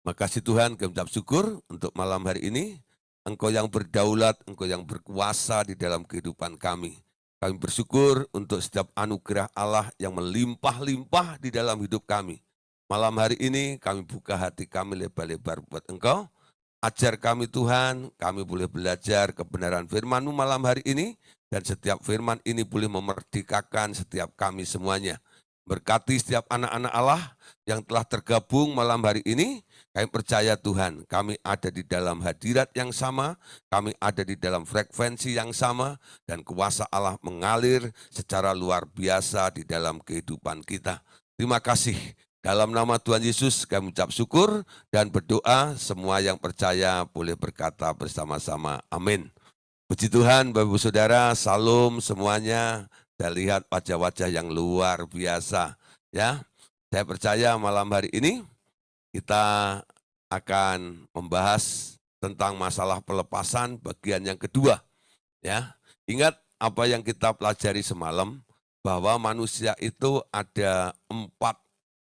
Makasih Tuhan, kami ucap syukur untuk malam hari ini. Engkau yang berdaulat, Engkau yang berkuasa di dalam kehidupan kami. Kami bersyukur untuk setiap anugerah Allah yang melimpah-limpah di dalam hidup kami. Malam hari ini kami buka hati kami lebar-lebar buat Engkau. Ajar kami Tuhan, kami boleh belajar kebenaran firman-Mu malam hari ini. Dan setiap firman ini boleh memerdekakan setiap kami semuanya. Berkati setiap anak-anak Allah yang telah tergabung malam hari ini. Kami percaya Tuhan, kami ada di dalam hadirat yang sama, kami ada di dalam frekuensi yang sama, dan kuasa Allah mengalir secara luar biasa di dalam kehidupan kita. Terima kasih. Dalam nama Tuhan Yesus kami ucap syukur dan berdoa, semua yang percaya boleh berkata bersama-sama, amin. Puji Tuhan, Bapak Ibu Saudara, salam semuanya. Saya lihat wajah-wajah yang luar biasa. Ya, saya percaya malam hari ini kita akan membahas tentang masalah pelepasan bagian yang kedua. Ya, ingat apa yang kita pelajari semalam, bahwa manusia itu ada 4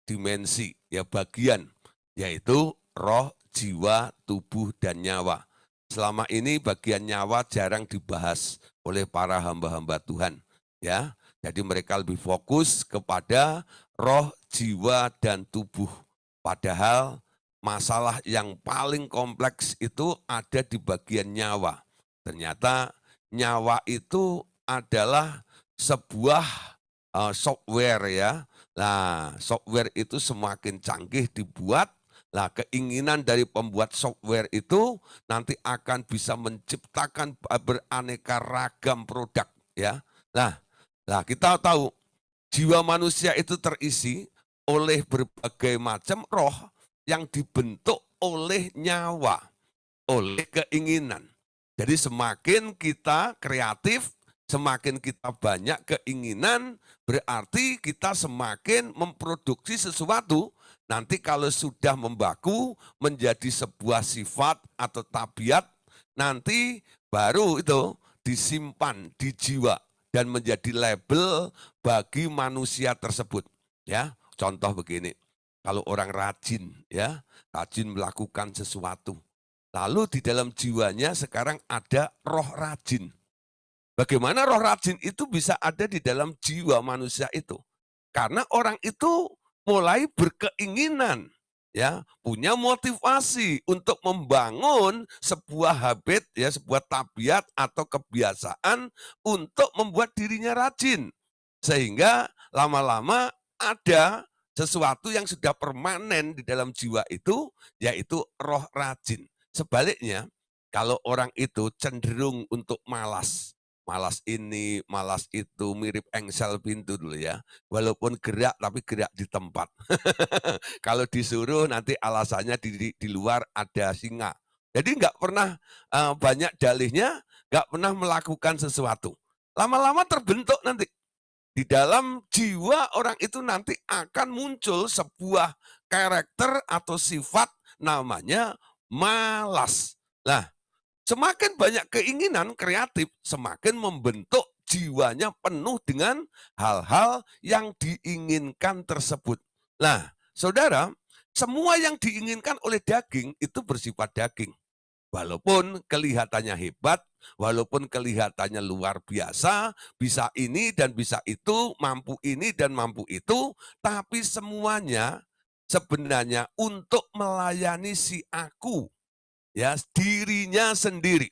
dimensi, ya bagian, yaitu roh, jiwa, tubuh, dan nyawa. Selama ini bagian nyawa jarang dibahas oleh para hamba-hamba Tuhan. Ya, jadi mereka lebih fokus kepada roh, jiwa, dan tubuh. Padahal masalah yang paling kompleks itu ada di bagian nyawa. Ternyata nyawa itu adalah sebuah software ya. Nah, software itu semakin canggih dibuat, nah keinginan dari pembuat software itu nanti akan bisa menciptakan beraneka ragam produk ya. Nah, kita tahu jiwa manusia itu terisi oleh berbagai macam roh yang dibentuk oleh nyawa, oleh keinginan. Jadi semakin kita kreatif, semakin kita banyak keinginan, berarti kita semakin memproduksi sesuatu. Nanti kalau sudah membaku menjadi sebuah sifat atau tabiat, nanti baru itu disimpan di jiwa dan menjadi label bagi manusia tersebut. Ya, contoh begini. Kalau orang rajin, ya, rajin melakukan sesuatu. Lalu di dalam jiwanya sekarang ada roh rajin. Bagaimana roh rajin itu bisa ada di dalam jiwa manusia itu? Karena orang itu mulai berkeinginan, ya, punya motivasi untuk membangun sebuah habit, ya, sebuah tabiat atau kebiasaan untuk membuat dirinya rajin. Sehingga lama-lama ada sesuatu yang sudah permanen di dalam jiwa itu, yaitu roh rajin. Sebaliknya, kalau orang itu cenderung untuk malas, malas ini, malas itu, mirip engsel pintu dulu ya. Walaupun gerak, tapi gerak di tempat. Kalau disuruh nanti alasannya di luar ada singa. Jadi nggak pernah banyak dalihnya, nggak pernah melakukan sesuatu. Lama-lama terbentuk nanti. Di dalam jiwa orang itu nanti akan muncul sebuah karakter atau sifat namanya malas. Nah, semakin banyak keinginan kreatif, semakin membentuk jiwanya penuh dengan hal-hal yang diinginkan tersebut. Nah, saudara, semua yang diinginkan oleh daging itu bersifat daging. Walaupun kelihatannya hebat, walaupun kelihatannya luar biasa, bisa ini dan bisa itu, mampu ini dan mampu itu, tapi semuanya sebenarnya untuk melayani si aku, ya, dirinya sendiri.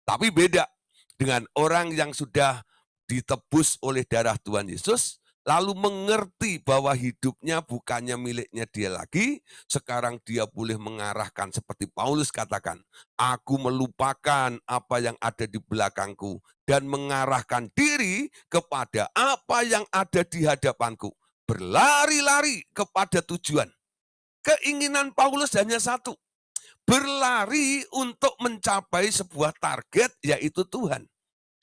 Tapi beda dengan orang yang sudah ditebus oleh darah Tuhan Yesus, lalu mengerti bahwa hidupnya bukannya miliknya dia lagi, sekarang dia boleh mengarahkan seperti Paulus katakan, aku melupakan apa yang ada di belakangku dan mengarahkan diri kepada apa yang ada di hadapanku. Berlari-lari kepada tujuan. Keinginan Paulus hanya satu, berlari untuk mencapai sebuah target, yaitu Tuhan.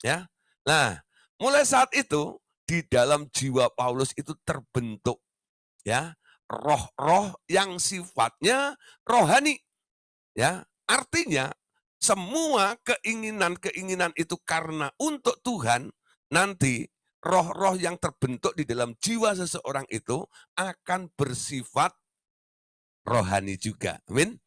Ya, nah, mulai saat itu di dalam jiwa Paulus itu terbentuk, ya, roh-roh yang sifatnya rohani. Ya, artinya semua keinginan-keinginan itu karena untuk Tuhan, nanti roh-roh yang terbentuk di dalam jiwa seseorang itu akan bersifat rohani juga. Amin.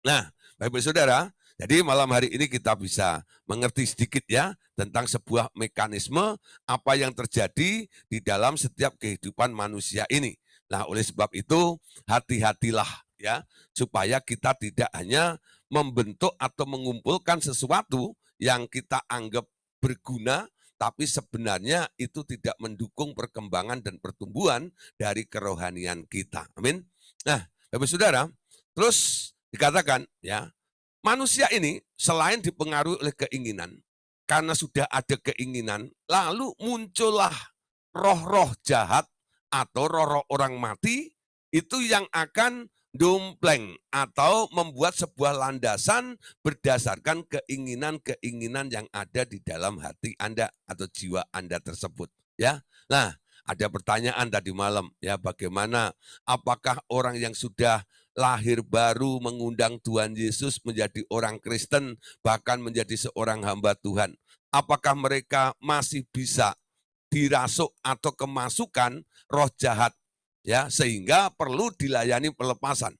Nah, Bapak Saudara, jadi malam hari ini kita bisa mengerti sedikit ya tentang sebuah mekanisme apa yang terjadi di dalam setiap kehidupan manusia ini. Nah, oleh sebab itu hati-hatilah ya supaya kita tidak hanya membentuk atau mengumpulkan sesuatu yang kita anggap berguna tapi sebenarnya itu tidak mendukung perkembangan dan pertumbuhan dari kerohanian kita. Amin. Nah, Bapak Saudara, terus dikatakan ya, manusia ini selain dipengaruhi oleh keinginan, karena sudah ada keinginan, lalu muncullah roh-roh jahat atau roh-roh orang mati itu yang akan dompleng atau membuat sebuah landasan berdasarkan keinginan-keinginan yang ada di dalam hati Anda atau jiwa Anda tersebut ya. Nah, ada pertanyaan tadi malam ya, bagaimana apakah orang yang sudah lahir baru mengundang Tuhan Yesus menjadi orang Kristen bahkan menjadi seorang hamba Tuhan, apakah mereka masih bisa dirasuk atau kemasukan roh jahat ya sehingga perlu dilayani pelepasan.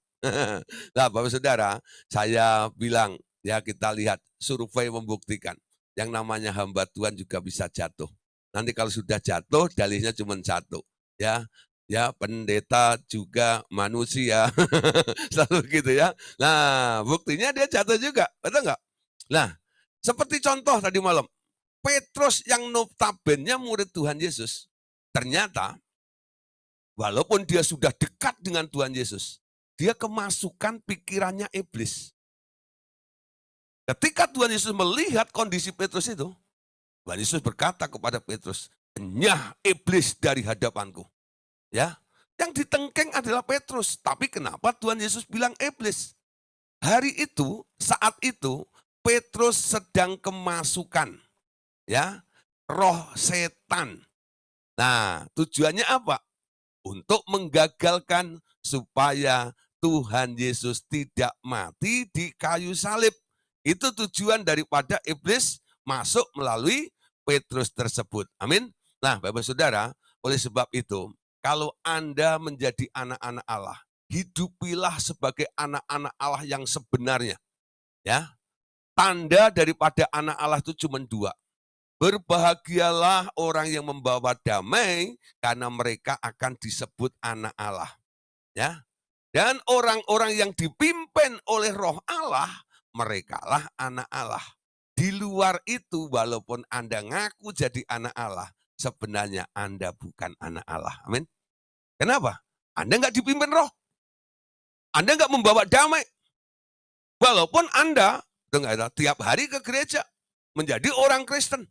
Nah, Bapak Saudara, saya bilang ya kita lihat survei membuktikan yang namanya hamba Tuhan juga bisa jatuh. Nanti kalau sudah jatuh dalihnya cuma satu ya. Ya, pendeta juga manusia. Selalu gitu ya. Nah, buktinya dia jatuh juga, betul nggak? Nah, seperti contoh tadi malam, Petrus yang notabene murid Tuhan Yesus, ternyata walaupun dia sudah dekat dengan Tuhan Yesus, dia kemasukan pikirannya iblis. Ketika Tuhan Yesus melihat kondisi Petrus itu, Tuhan Yesus berkata kepada Petrus, "Enyah iblis dari hadapanku." Ya, yang ditengkeng adalah Petrus. Tapi kenapa Tuhan Yesus bilang iblis? Hari itu, saat itu, Petrus sedang kemasukan ya roh setan. Nah, tujuannya apa? Untuk menggagalkan supaya Tuhan Yesus tidak mati di kayu salib. Itu tujuan daripada iblis masuk melalui Petrus tersebut. Amin. Nah, Bapak Saudara, oleh sebab itu, kalau Anda menjadi anak-anak Allah, hidupilah sebagai anak-anak Allah yang sebenarnya. Ya, tanda daripada anak Allah itu cuma dua. Berbahagialah orang yang membawa damai karena mereka akan disebut anak Allah. Ya. Dan orang-orang yang dipimpin oleh Roh Allah, merekalah anak Allah. Di luar itu walaupun Anda ngaku jadi anak Allah, sebenarnya Anda bukan anak Allah. Amin. Kenapa? Anda nggak dipimpin Roh. Anda nggak membawa damai. Walaupun Anda tiap hari ke gereja menjadi orang Kristen.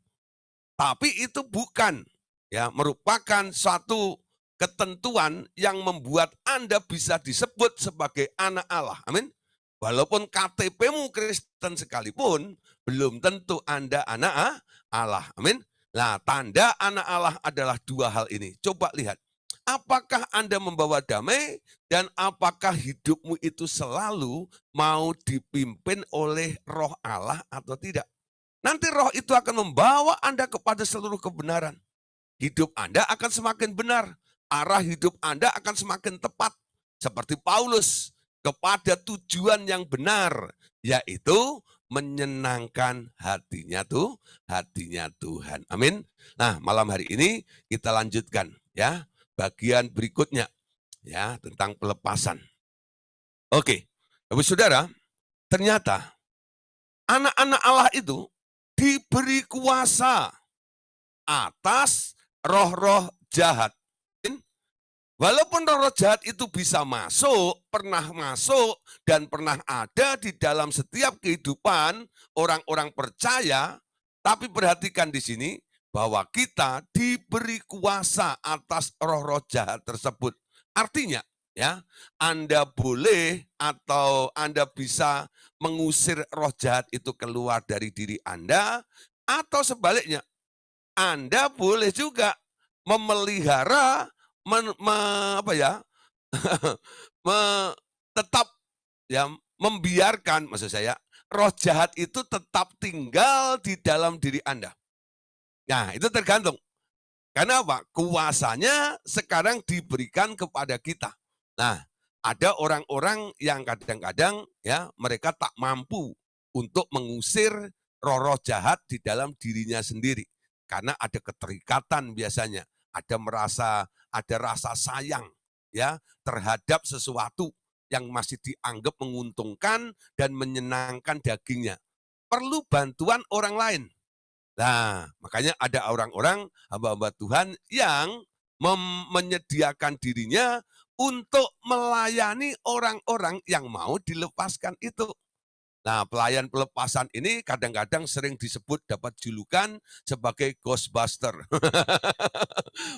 Tapi itu bukan ya merupakan suatu ketentuan yang membuat Anda bisa disebut sebagai anak Allah. Amin. Walaupun KTP-mu Kristen sekalipun, belum tentu Anda anak Allah. Amin. Nah, tanda anak Allah adalah dua hal ini. Coba lihat. Apakah Anda membawa damai dan apakah hidupmu itu selalu mau dipimpin oleh Roh Allah atau tidak? Nanti Roh itu akan membawa Anda kepada seluruh kebenaran. Hidup Anda akan semakin benar. Arah hidup Anda akan semakin tepat. Seperti Paulus, kepada tujuan yang benar, yaitu menyenangkan hatinya Tuhan. Amin. Nah, malam hari ini kita lanjutkan ya bagian berikutnya ya tentang pelepasan. Oke, Bapak Saudara, ternyata anak-anak Allah itu diberi kuasa atas roh-roh jahat. Walaupun roh-roh jahat itu bisa masuk, pernah masuk, dan pernah ada di dalam setiap kehidupan orang-orang percaya, tapi perhatikan di sini bahwa kita diberi kuasa atas roh-roh jahat tersebut. Artinya, ya, Anda boleh atau Anda bisa mengusir roh jahat itu keluar dari diri Anda, atau sebaliknya, Anda boleh juga memelihara tetap ya membiarkan maksud saya roh jahat itu tetap tinggal di dalam diri Anda. Nah, itu tergantung. Karena apa? Kuasanya sekarang diberikan kepada kita. Nah, Ada orang-orang yang kadang-kadang ya mereka tak mampu untuk mengusir roh-roh jahat di dalam dirinya sendiri. Karena ada keterikatan biasanya, ada rasa sayang ya terhadap sesuatu yang masih dianggap menguntungkan dan menyenangkan dagingnya. Perlu bantuan orang lain. Nah, makanya ada orang-orang, hamba-hamba Tuhan yang menyediakan dirinya untuk melayani orang-orang yang mau dilepaskan itu. Nah, pelayan pelepasan ini kadang-kadang sering disebut dapat julukan sebagai Ghostbuster.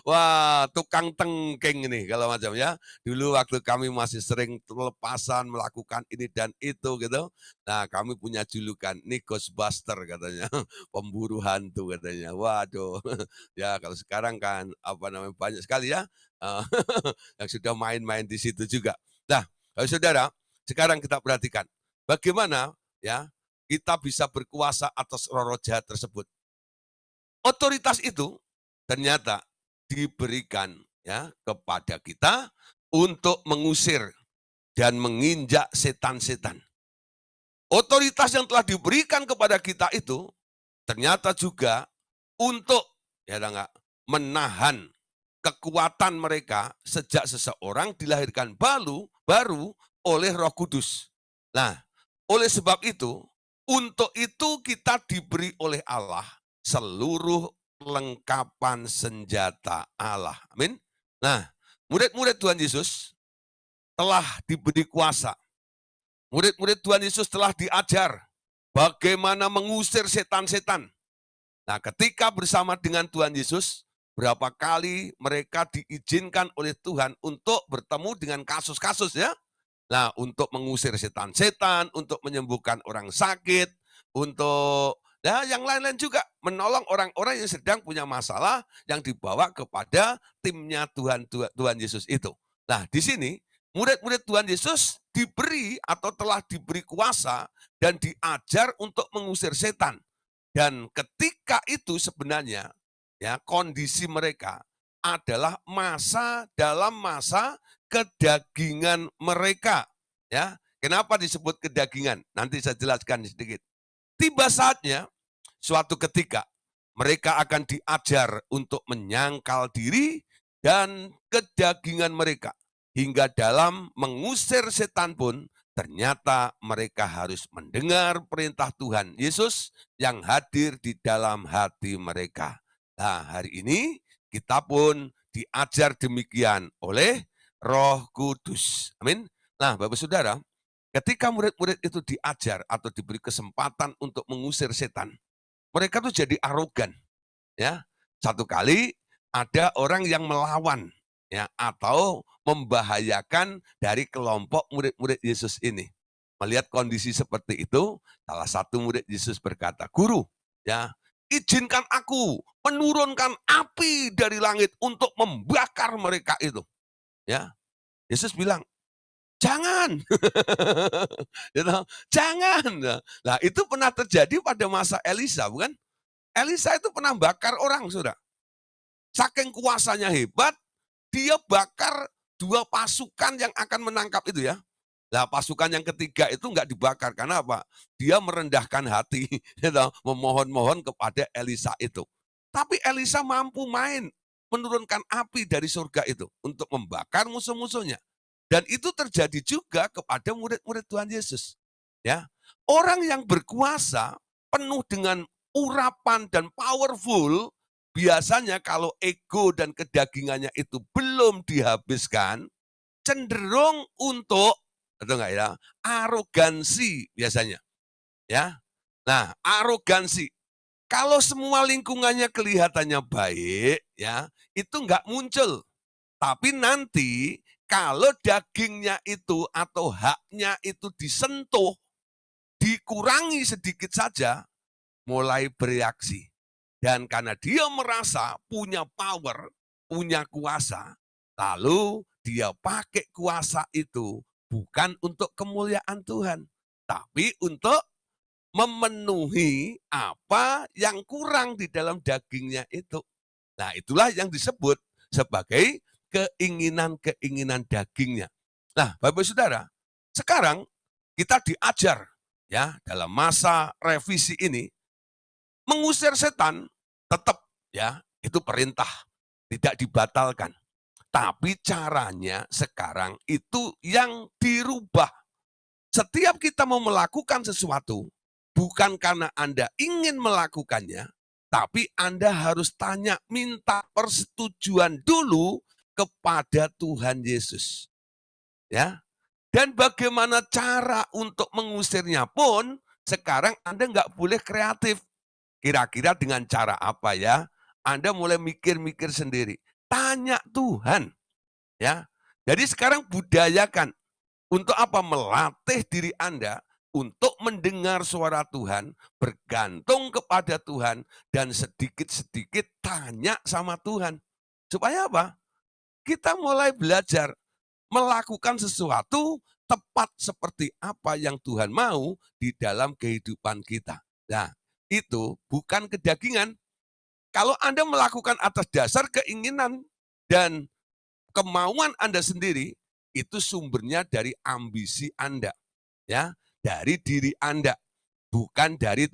Wah, tukang tengking ini kalau macam ya. Dulu waktu kami masih sering pelepasan, melakukan ini dan itu gitu. Nah, kami punya julukan, ini Ghostbuster katanya, pemburu hantu katanya. Waduh, ya kalau sekarang kan apa namanya banyak sekali ya yang sudah main-main di situ juga. Nah, saudara, sekarang kita perhatikan bagaimana ya kita bisa berkuasa atas roh-roh jahat tersebut. Otoritas itu ternyata diberikan ya kepada kita untuk mengusir dan menginjak setan-setan. Otoritas yang telah diberikan kepada kita itu ternyata juga untuk ya enggak, menahan kekuatan mereka sejak seseorang dilahirkan baru oleh Roh Kudus. Nah, oleh sebab itu, untuk itu kita diberi oleh Allah seluruh lengkapan senjata Allah. Amin. Nah, murid-murid Tuhan Yesus telah diberi kuasa. Murid-murid Tuhan Yesus telah diajar bagaimana mengusir setan-setan. Nah, ketika bersama dengan Tuhan Yesus, berapa kali mereka diizinkan oleh Tuhan untuk bertemu dengan kasus-kasus ya. Nah, untuk mengusir setan-setan, untuk menyembuhkan orang sakit, untuk ya yang lain-lain juga menolong orang-orang yang sedang punya masalah yang dibawa kepada timnya Tuhan Yesus itu. Nah, di sini murid-murid Tuhan Yesus diberi atau telah diberi kuasa dan diajar untuk mengusir setan. Dan ketika itu sebenarnya ya kondisi mereka adalah dalam masa kedagingan mereka. Ya, kenapa disebut kedagingan? Nanti saya jelaskan sedikit. Tiba saatnya suatu ketika mereka akan diajar untuk menyangkal diri dan kedagingan mereka. Hingga dalam mengusir setan pun ternyata mereka harus mendengar perintah Tuhan Yesus yang hadir di dalam hati mereka. Nah, hari ini kita pun diajar demikian oleh Roh Kudus. Amin. Nah, Bapak Saudara, ketika murid-murid itu diajar atau diberi kesempatan untuk mengusir setan, mereka tuh jadi arogan, ya. Satu kali ada orang yang melawan, ya, atau membahayakan dari kelompok murid-murid Yesus ini. Melihat kondisi seperti itu, salah satu murid Yesus berkata, "Guru, ya, izinkan aku menurunkan api dari langit untuk membakar mereka itu." Ya, Yesus bilang, "Jangan." Gitu, "Jangan." Nah, itu pernah terjadi pada masa Elisa, bukan? Elisa itu pernah bakar orang, Saudara. Saking kuasanya hebat, dia bakar 2 pasukan yang akan menangkap itu ya. Nah, pasukan yang ketiga itu enggak dibakar, karena apa? Dia merendahkan hati, gitu, memohon-mohon kepada Elisa itu. Tapi Elisa mampu menurunkan api dari surga itu untuk membakar musuh-musuhnya. Dan itu terjadi juga kepada murid-murid Tuhan Yesus. Ya, orang yang berkuasa penuh dengan urapan dan powerful, biasanya kalau ego dan kedagingannya itu belum dihabiskan, cenderung untuk atau enggak ya, arogansi biasanya. Ya. Nah, arogansi. Kalau semua lingkungannya kelihatannya baik, ya, itu enggak muncul. Tapi nanti kalau dagingnya itu atau haknya itu disentuh, dikurangi sedikit saja, mulai bereaksi. Dan karena dia merasa punya power, punya kuasa, lalu dia pakai kuasa itu bukan untuk kemuliaan Tuhan, tapi untuk memenuhi apa yang kurang di dalam dagingnya itu. Nah, itulah yang disebut sebagai keinginan-keinginan dagingnya. Nah, Bapak Saudara, sekarang kita diajar ya dalam masa revisi ini mengusir setan tetap ya itu perintah, tidak dibatalkan. Tapi caranya sekarang itu yang dirubah. Setiap kita mau melakukan sesuatu, bukan karena Anda ingin melakukannya, tapi Anda harus tanya, minta persetujuan dulu kepada Tuhan Yesus. Ya, dan bagaimana cara untuk mengusirnya pun, sekarang Anda nggak boleh kreatif. Kira-kira dengan cara apa ya? Anda mulai mikir-mikir sendiri. Tanya Tuhan. Ya, jadi sekarang budayakan. Untuk apa? Melatih diri Anda untuk mendengar suara Tuhan, bergantung kepada Tuhan, dan sedikit-sedikit tanya sama Tuhan. Supaya apa? Kita mulai belajar melakukan sesuatu tepat seperti apa yang Tuhan mau di dalam kehidupan kita. Nah, itu bukan kedagingan. Kalau Anda melakukan atas dasar keinginan dan kemauan Anda sendiri, itu sumbernya dari ambisi Anda, ya, dari diri Anda, bukan dari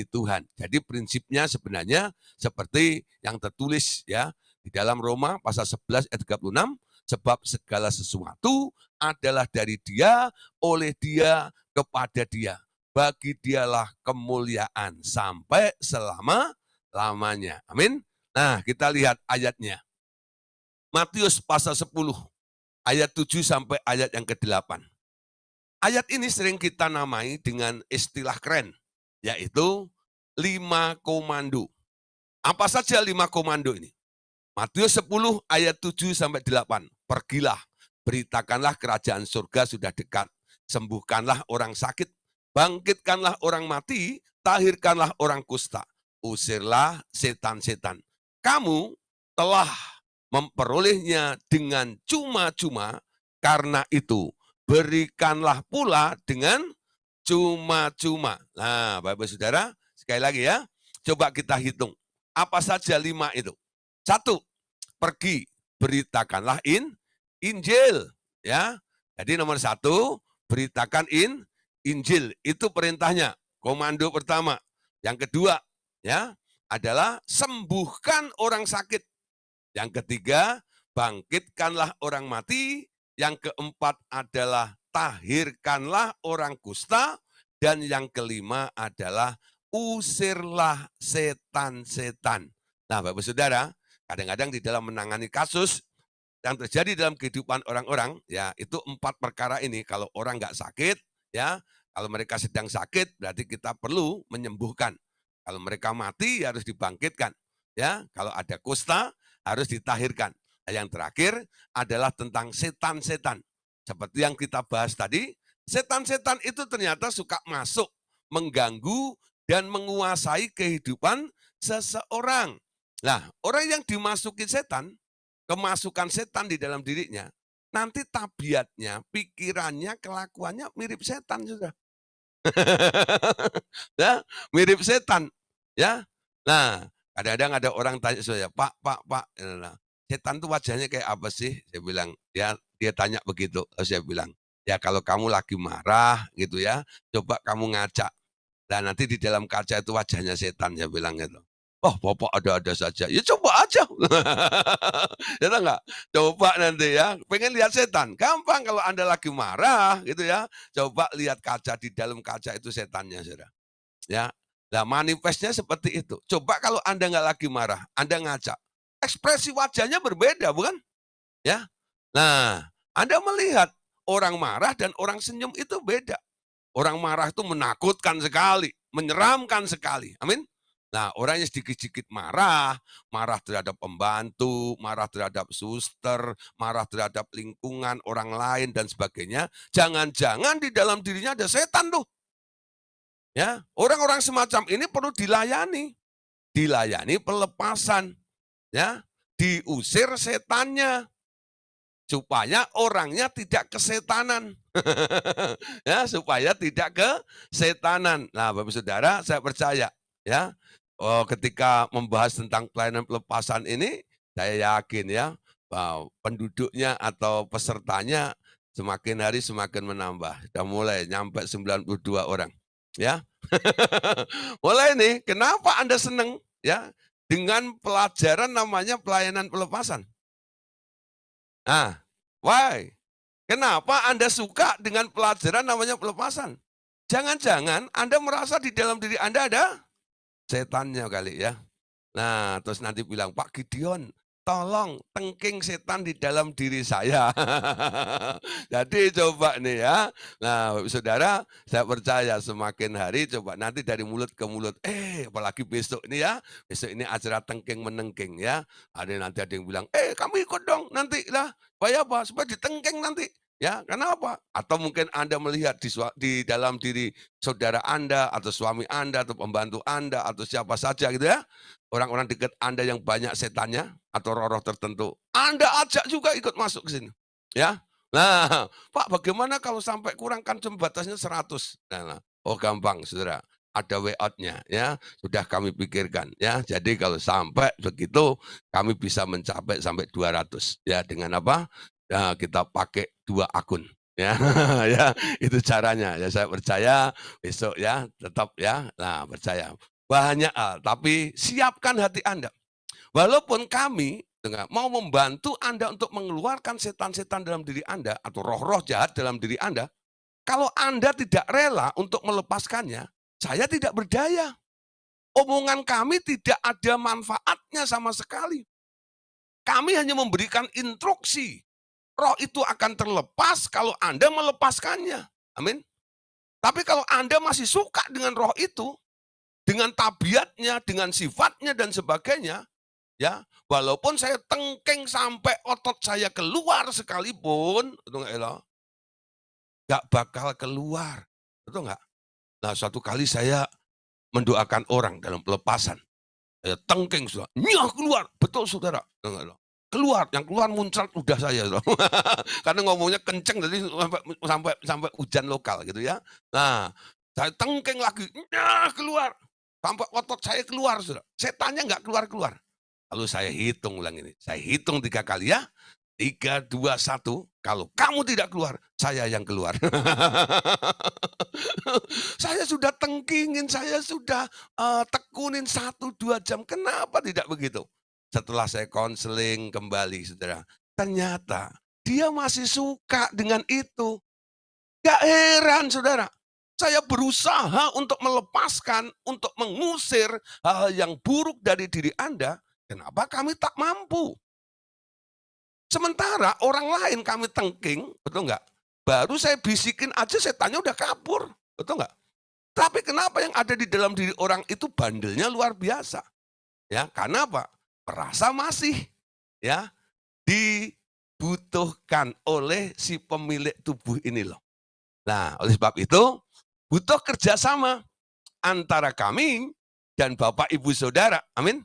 Tuhan. Jadi prinsipnya sebenarnya seperti yang tertulis ya di dalam Roma pasal 11 ayat 36, sebab segala sesuatu adalah dari Dia, oleh Dia, kepada Dia. Bagi Dialah kemuliaan sampai selama-lamanya. Amin. Nah, kita lihat ayatnya. Matius pasal 10 ayat 7 sampai ayat yang ke-8. Ayat ini sering kita namai dengan istilah keren, yaitu 5 komando. Apa saja 5 komando ini? Matius 10 ayat 7 sampai 8. Pergilah, beritakanlah kerajaan surga sudah dekat. Sembuhkanlah orang sakit, bangkitkanlah orang mati, tahirkanlah orang kusta. Usirlah setan-setan. Kamu telah memperolehnya dengan cuma-cuma, karena itu berikanlah pula dengan cuma-cuma. Nah, Bapak Saudara, sekali lagi ya, coba kita hitung. Apa saja 5 itu? 1, pergi, beritakanlah Injil. Ya, jadi nomor 1, beritakan Injil. Itu perintahnya, komando pertama. Yang kedua, ya, adalah sembuhkan orang sakit. Yang ketiga, bangkitkanlah orang mati. Yang keempat adalah tahirkanlah orang kusta. Dan yang kelima adalah usirlah setan-setan. Nah, Bapak Saudara, kadang-kadang di dalam menangani kasus yang terjadi dalam kehidupan orang-orang, ya itu 4 perkara ini. Kalau orang nggak sakit, ya kalau mereka sedang sakit, berarti kita perlu menyembuhkan. Kalau mereka mati, harus dibangkitkan. Ya, kalau ada kusta, harus ditahirkan. Nah, yang terakhir adalah tentang setan-setan. Seperti yang kita bahas tadi, setan-setan itu ternyata suka masuk, mengganggu, dan menguasai kehidupan seseorang. Nah, orang yang dimasuki setan, kemasukan setan di dalam dirinya, nanti tabiatnya, pikirannya, kelakuannya mirip setan sudah. Ya, mirip setan. Ya. Nah, kadang-kadang ada orang tanya saya, Pak, nah, setan tuh wajahnya kayak apa sih? Saya bilang, dia tanya begitu. Lalu saya bilang, ya kalau kamu lagi marah gitu ya, coba kamu ngaca. Dan nanti di dalam kaca itu wajahnya setan, saya bilang gitu. Oh, Bapak ada-ada saja. Ya coba aja. Ya enggak? Coba nanti ya. Pengen lihat setan. Gampang kalau Anda lagi marah gitu ya. Coba lihat kaca, di dalam kaca itu setannya, Saudara. Ya. Nah, manifestnya seperti itu. Coba kalau Anda nggak lagi marah, Anda ngaca. Ekspresi wajahnya berbeda, bukan? Ya. Nah, Anda melihat orang marah dan orang senyum itu beda. Orang marah itu menakutkan sekali, menyeramkan sekali. Amin. Nah, orang yang sedikit-sedikit marah, marah terhadap pembantu, marah terhadap suster, marah terhadap lingkungan, orang lain, dan sebagainya. Jangan-jangan di dalam dirinya ada setan tuh. Ya, orang-orang semacam ini perlu dilayani pelepasan, ya, diusir setannya, supaya orangnya tidak kesetanan. Ya, supaya tidak kesetanan. Nah, Bapak Saudara, saya percaya ya, ketika membahas tentang pelayanan pelepasan ini, saya yakin ya, penduduknya atau pesertanya Semakin hari semakin menambah. Sudah mulai nyampe 92 orang. Ya. Mulai nih, kenapa Anda senang ya dengan pelajaran namanya pelayanan pelepasan? Nah, why? Kenapa Anda suka dengan pelajaran namanya pelepasan? Jangan-jangan Anda merasa di dalam diri Anda ada setannya kali ya. Nah, terus nanti bilang, "Pak Gideon, tolong tengking setan di dalam diri saya." Jadi coba nih ya. Nah, saudara, saya percaya semakin hari coba nanti dari mulut ke mulut, apalagi besok ini ya, besok ini acara tengking menengking ya. Ada yang bilang, kamu ikut dong nanti lah. Supaya apa? Supaya ditengking nanti. Ya, kenapa? Atau mungkin Anda melihat di dalam diri saudara Anda, atau suami Anda, atau pembantu Anda, atau siapa saja gitu ya. Orang-orang dekat Anda yang banyak setannya atau roh-roh tertentu, Anda ajak juga ikut masuk ke sini. Ya. Nah, Pak bagaimana kalau sampai kurang kan cuma batasnya 100. Nah, oh gampang Saudara, ada way out-nya ya, sudah kami pikirkan ya. Jadi kalau sampai begitu kami bisa mencapai sampai 200 ya dengan apa? Ya, kita pakai 2 akun ya. Ya, itu caranya. Ya saya percaya besok ya tetap ya. Nah, percaya. Banyak hal, tapi siapkan hati Anda. Walaupun kami mau membantu Anda untuk mengeluarkan setan-setan dalam diri Anda atau roh-roh jahat dalam diri Anda, kalau Anda tidak rela untuk melepaskannya, saya tidak berdaya. Omongan kami tidak ada manfaatnya sama sekali. Kami hanya memberikan instruksi. Roh itu akan terlepas kalau Anda melepaskannya. Amin. Tapi kalau Anda masih suka dengan roh itu, dengan tabiatnya, dengan sifatnya dan sebagainya, ya, walaupun saya tengking sampai otot saya keluar sekalipun, betul nggak Elo? Nggak bakal keluar, betul nggak? Nah, suatu kali saya mendoakan orang dalam pelepasan, saya tengking sudah, nyah keluar, betul saudara, betul nggak Elo? Keluar, yang keluar muncrat udah saya, Elo. Karena ngomongnya kenceng, jadi sampai hujan lokal gitu ya. Nah, saya tengking lagi, nyah keluar, sampai otot saya keluar, saudara. Setannya nggak keluar-keluar. Lalu saya hitung ulang ini. Saya hitung 3 kali ya. 3, 2, 1. Kalau kamu tidak keluar, saya yang keluar. Saya sudah tengkingin, saya sudah tekunin 1-2 jam. Kenapa tidak begitu? Setelah saya konseling kembali, saudara. Ternyata dia masih suka dengan itu. Gak heran, saudara. Saya berusaha untuk melepaskan, untuk mengusir hal yang buruk dari diri Anda. Kenapa kami tak mampu? Sementara orang lain kami tengking, betul nggak? Baru saya bisikin aja setannya udah kabur, betul nggak? Tapi kenapa yang ada di dalam diri orang itu bandelnya luar biasa? Ya, karena apa? Merasa masih ya dibutuhkan oleh si pemilik tubuh ini loh. Nah, oleh sebab itu butuh kerjasama antara kami dan Bapak Ibu Saudara. Amin.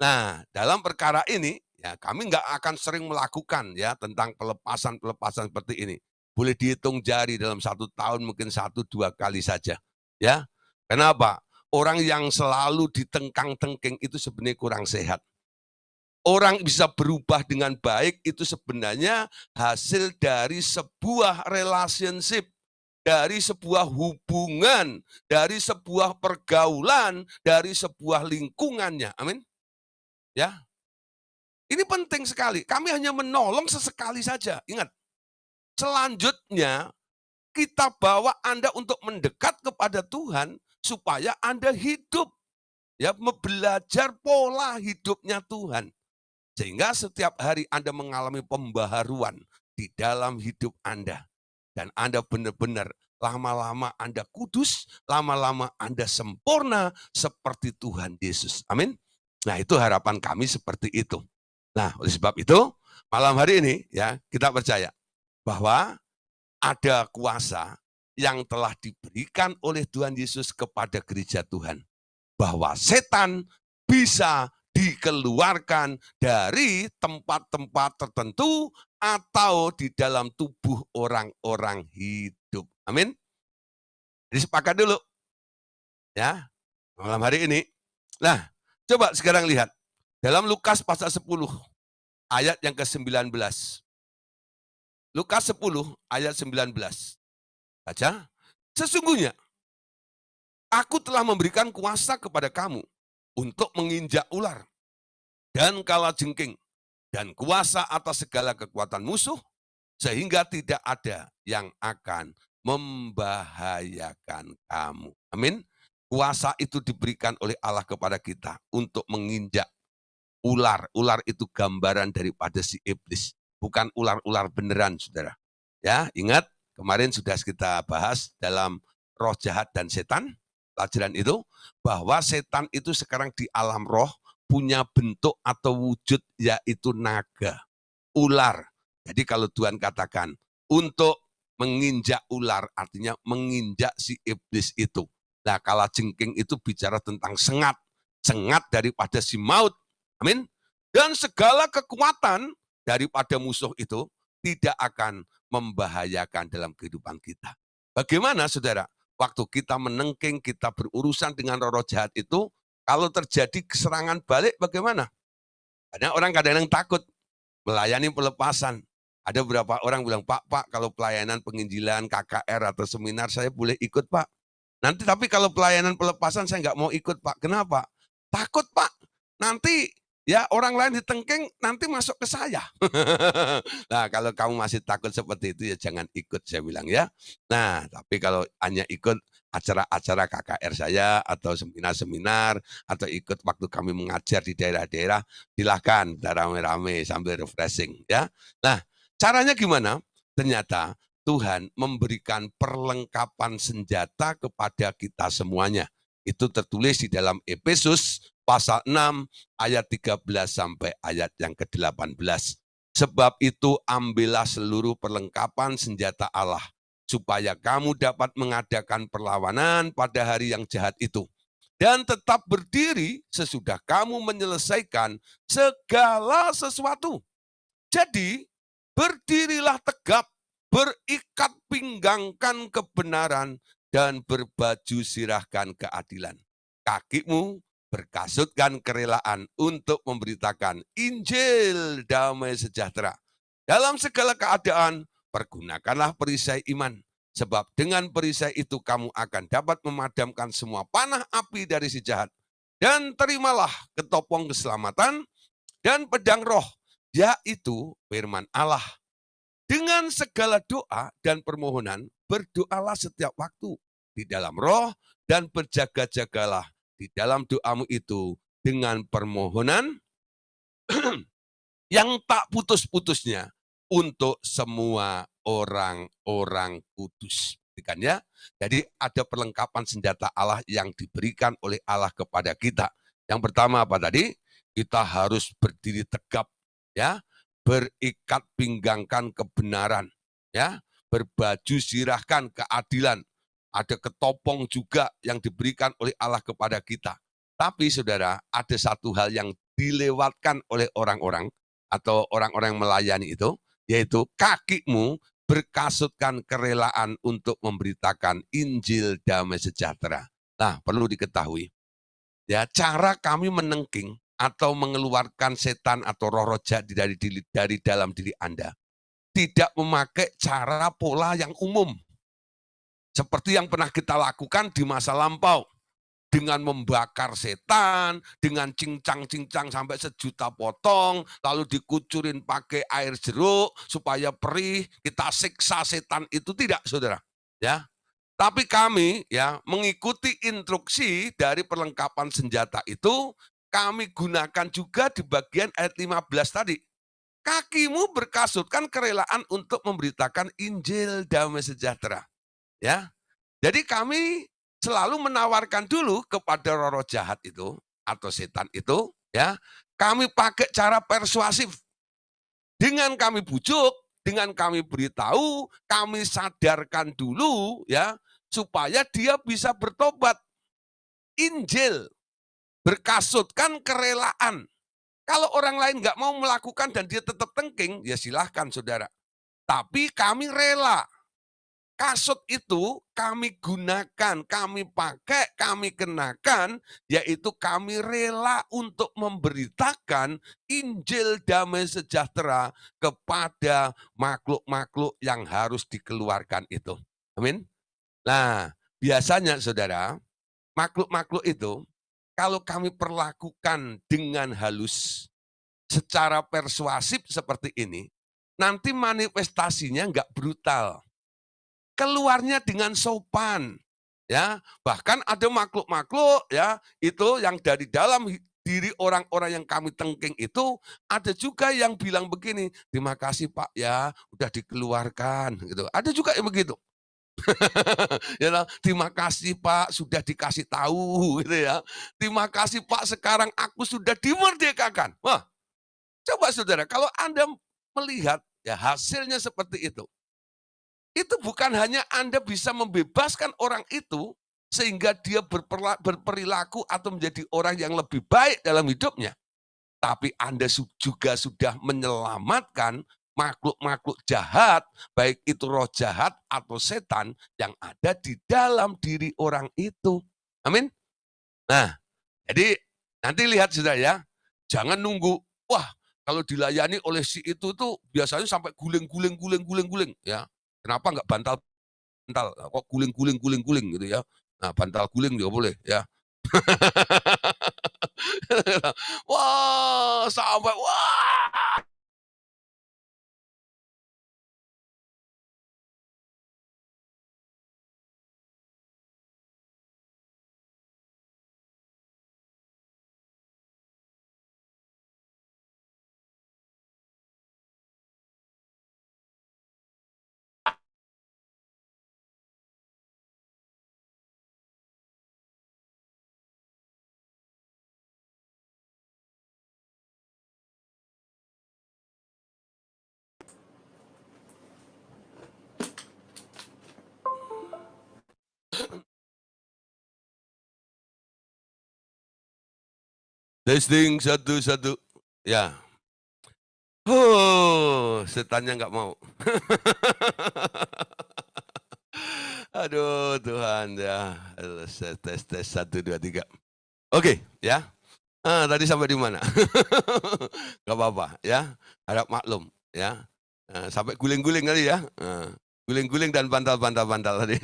Nah, dalam perkara ini, ya kami nggak akan sering melakukan ya tentang pelepasan-pelepasan seperti ini. Boleh dihitung jari dalam 1 tahun mungkin 1-2 kali saja. Ya, kenapa? Orang yang selalu ditengkang-tengking itu sebenarnya kurang sehat. Orang bisa berubah dengan baik itu sebenarnya hasil dari sebuah relationship, dari sebuah hubungan, dari sebuah pergaulan, dari sebuah lingkungannya. Amin. Ya, ini penting sekali. Kami hanya menolong sesekali saja. Ingat, selanjutnya kita bawa Anda untuk mendekat kepada Tuhan supaya Anda hidup. Ya, belajar pola hidupnya Tuhan. Sehingga setiap hari Anda mengalami pembaharuan di dalam hidup Anda. Dan Anda benar-benar lama-lama Anda kudus, lama-lama Anda sempurna seperti Tuhan Yesus. Amin. Nah, itu harapan kami seperti itu. Nah, oleh sebab itu, malam hari ini ya kita percaya bahwa ada kuasa yang telah diberikan oleh Tuhan Yesus kepada gereja Tuhan. Bahwa setan bisa dikeluarkan dari tempat-tempat tertentu atau di dalam tubuh orang-orang hidup. Amin. Jadi sepakat dulu. Ya, malam hari ini. Nah, coba sekarang lihat. Dalam Lukas pasal 10, ayat yang ke-19. Lukas 10 ayat 19. Baca, sesungguhnya aku telah memberikan kuasa kepada kamu untuk menginjak ular dan kalajengking dan kuasa atas segala kekuatan musuh, sehingga tidak ada yang akan membahayakan kamu. Amin. Kuasa itu diberikan oleh Allah kepada kita untuk menginjak ular. Ular itu gambaran daripada si iblis, bukan ular-ular beneran, saudara. Ya, ingat kemarin sudah kita bahas dalam roh jahat dan setan, pelajaran itu, bahwa setan itu sekarang di alam roh punya bentuk atau wujud yaitu naga, ular. Jadi kalau Tuhan katakan untuk menginjak ular, artinya menginjak si iblis itu. Nah, kalajengking itu bicara tentang sengat, sengat daripada si maut. Amin. Dan segala kekuatan daripada musuh itu tidak akan membahayakan dalam kehidupan kita. Bagaimana saudara? Waktu kita menengking, kita berurusan dengan roh jahat itu, kalau terjadi serangan balik bagaimana? Ada orang kadang-kadang takut melayani pelepasan. Ada beberapa orang bilang, Pak, kalau pelayanan penginjilan, KKR atau seminar saya boleh ikut Pak. Nanti tapi kalau pelayanan pelepasan saya nggak mau ikut Pak. Kenapa? Takut Pak. Nanti ya orang lain ditengking nanti masuk ke saya. Nah kalau kamu masih takut seperti itu ya jangan ikut saya bilang ya. Nah tapi kalau hanya ikut acara-acara KKR saya atau seminar-seminar atau ikut waktu kami mengajar di daerah-daerah, silahkan rame-rame sambil refreshing ya. Nah caranya gimana? Ternyata Tuhan memberikan perlengkapan senjata kepada kita semuanya. Itu tertulis di dalam Efesus pasal 6 ayat 13 sampai ayat yang ke-18. Sebab itu ambillah seluruh perlengkapan senjata Allah, supaya kamu dapat mengadakan perlawanan pada hari yang jahat itu. Dan tetap berdiri sesudah kamu menyelesaikan segala sesuatu. Jadi, berdirilah tegap, berikat pinggangkan kebenaran, dan berbaju sirahkan keadilan. Kakimu berkasutkan kerelaan untuk memberitakan Injil damai sejahtera. Dalam segala keadaan, pergunakanlah perisai iman. Sebab dengan perisai itu kamu akan dapat memadamkan semua panah api dari si jahat. Dan terimalah ketopong keselamatan dan pedang roh, yaitu firman Allah. Dengan segala doa dan permohonan, berdoalah setiap waktu di dalam roh dan berjaga-jagalah di dalam doamu itu dengan permohonan yang tak putus-putusnya untuk semua orang-orang kudus. Ya. Jadi ada perlengkapan senjata Allah yang diberikan oleh Allah kepada kita. Yang pertama apa tadi? Kita harus berdiri tegap, ya, berikat pinggangkan kebenaran, ya, berbaju sirahkan keadilan. Ada ketopong juga yang diberikan oleh Allah kepada kita. Tapi saudara, ada satu hal yang dilewatkan oleh orang-orang atau orang-orang yang melayani itu, yaitu kakimu berkasutkan kerelaan untuk memberitakan Injil damai sejahtera. Nah, perlu diketahui, ya cara kami menengking atau mengeluarkan setan atau roh-roh jahat dari dalam diri Anda tidak memakai cara pola yang umum seperti yang pernah kita lakukan di masa lampau dengan membakar setan, dengan cincang-cincang sampai 1.000.000 potong, lalu dikucurin pakai air jeruk supaya perih, kita siksa setan itu tidak, saudara. Ya, tapi kami ya mengikuti instruksi dari perlengkapan senjata itu, kami gunakan juga di bagian ayat 15 tadi. Kakimu berkasutkan kerelaan untuk memberitakan Injil damai sejahtera. Ya, jadi kami selalu menawarkan dulu kepada roh-roh jahat itu atau setan itu, ya, kami pakai cara persuasif. Dengan kami bujuk, dengan kami beritahu, kami sadarkan dulu, ya, supaya dia bisa bertobat. Injil berkasutkan kerelaan. Kalau orang lain nggak mau melakukan dan dia tetap tengking, ya silahkan saudara. Tapi kami rela. kasut itu kami gunakan, kami pakai, kami kenakan, yaitu kami rela untuk memberitakan Injil damai sejahtera kepada makhluk-makhluk yang harus dikeluarkan itu. Amin. Nah, biasanya saudara, makhluk-makhluk itu kalau kami perlakukan dengan halus, secara persuasif seperti ini, nanti manifestasinya nggak brutal. Keluarnya dengan sopan, ya. Bahkan ada makhluk-makhluk ya, itu yang dari dalam diri orang-orang yang kami tengking itu, ada juga yang bilang begini, "Terima kasih Pak ya, udah dikeluarkan," gitu. Ada juga yang begitu. Ya toh, "Terima kasih Pak, sudah dikasih tahu," gitu ya. "Terima kasih Pak, sekarang aku sudah dimerdekakan." Wah, coba saudara, kalau Anda melihat ya hasilnya seperti itu bukan hanya Anda bisa membebaskan orang itu, sehingga dia berperilaku atau menjadi orang yang lebih baik dalam hidupnya, tapi Anda juga sudah menyelamatkan makhluk-makhluk jahat, baik itu roh jahat atau setan yang ada di dalam diri orang itu. Amin. Nah, jadi nanti lihat sudah ya, jangan nunggu, wah kalau dilayani oleh si itu tuh biasanya sampai guling-guling ya. Kenapa nggak bantal, kok guling gitu ya. Nah, bantal guling juga boleh ya. Wah, sampai wah. Testing satu satu. Ya. Setannya nggak mau. Aduh Tuhan ya. Tes tes 1 2 3. Oke, ya. Tadi sampai di mana? Gak apa-apa ya, harap maklum ya. Sampai guling-guling kali ya. Guling-guling dan bantal tadi.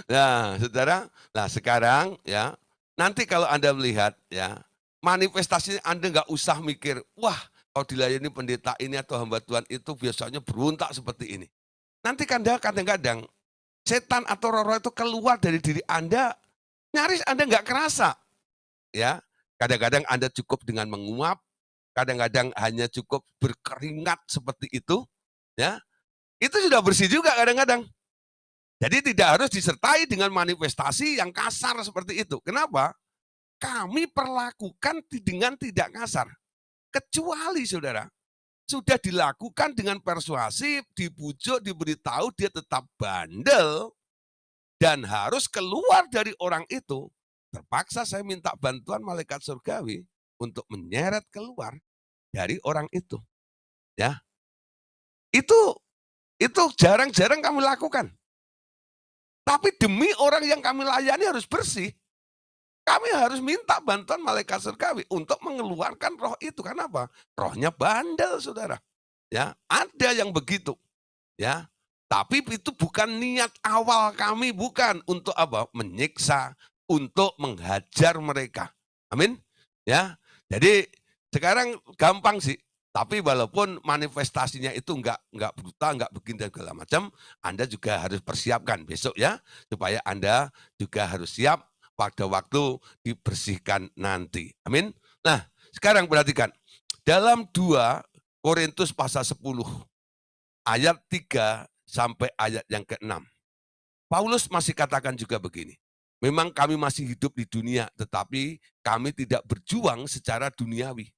Nah, saudara, nah sekarang ya, nanti kalau Anda melihat ya, manifestasi Anda nggak usah mikir, wah kalau dilayani pendeta ini atau hamba Tuhan itu biasanya berontak seperti ini. Nanti kadang-kadang setan atau roh-roh itu keluar dari diri Anda, nyaris Anda nggak kerasa. Ya, kadang-kadang Anda cukup dengan menguap, kadang-kadang hanya cukup berkeringat seperti itu, ya. Itu sudah bersih juga kadang-kadang. Jadi tidak harus disertai dengan manifestasi yang kasar seperti itu. Kenapa? Kami perlakukan dengan tidak kasar. Kecuali saudara, sudah dilakukan dengan persuasif, dibujuk, diberitahu dia tetap bandel, dan harus keluar dari orang itu, terpaksa saya minta bantuan malaikat surgawi untuk menyeret keluar dari orang itu. Ya, itu jarang-jarang kami lakukan. Tapi demi orang yang kami layani harus bersih, kami harus minta bantuan malaikat surgawi untuk mengeluarkan roh itu. Kenapa? Rohnya bandel, saudara. Ya, ada yang begitu. Ya, tapi itu bukan niat awal kami, bukan untuk apa? Menyiksa, untuk menghajar mereka. Amin. Ya. Jadi sekarang gampang sih. Tapi walaupun manifestasinya itu enggak brutal, enggak begini dan segala macam, Anda juga harus persiapkan besok ya, supaya Anda juga harus siap pada waktu dibersihkan nanti. Amin. Nah, sekarang perhatikan. Dalam 2 Korintus pasal 10 ayat 3 sampai ayat yang ke-6. Paulus masih katakan juga begini, memang kami masih hidup di dunia, tetapi kami tidak berjuang secara duniawi.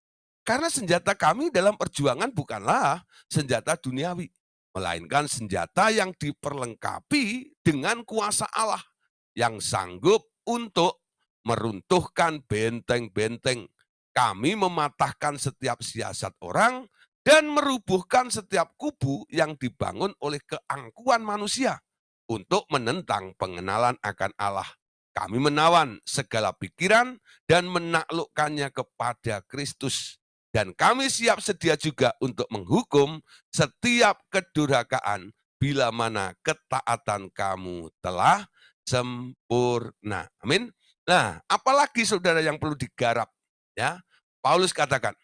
Karena senjata kami dalam perjuangan bukanlah senjata duniawi, melainkan senjata yang diperlengkapi dengan kuasa Allah yang sanggup untuk meruntuhkan benteng-benteng. Kami mematahkan setiap siasat orang dan merubuhkan setiap kubu yang dibangun oleh keangkuhan manusia untuk menentang pengenalan akan Allah. Kami menawan segala pikiran dan menaklukkannya kepada Kristus. Dan kami siap sedia juga untuk menghukum setiap kedurhakaan bila mana ketaatan kamu telah sempurna. Amin. Nah, apalagi saudara yang perlu digarap, ya. Paulus katakan,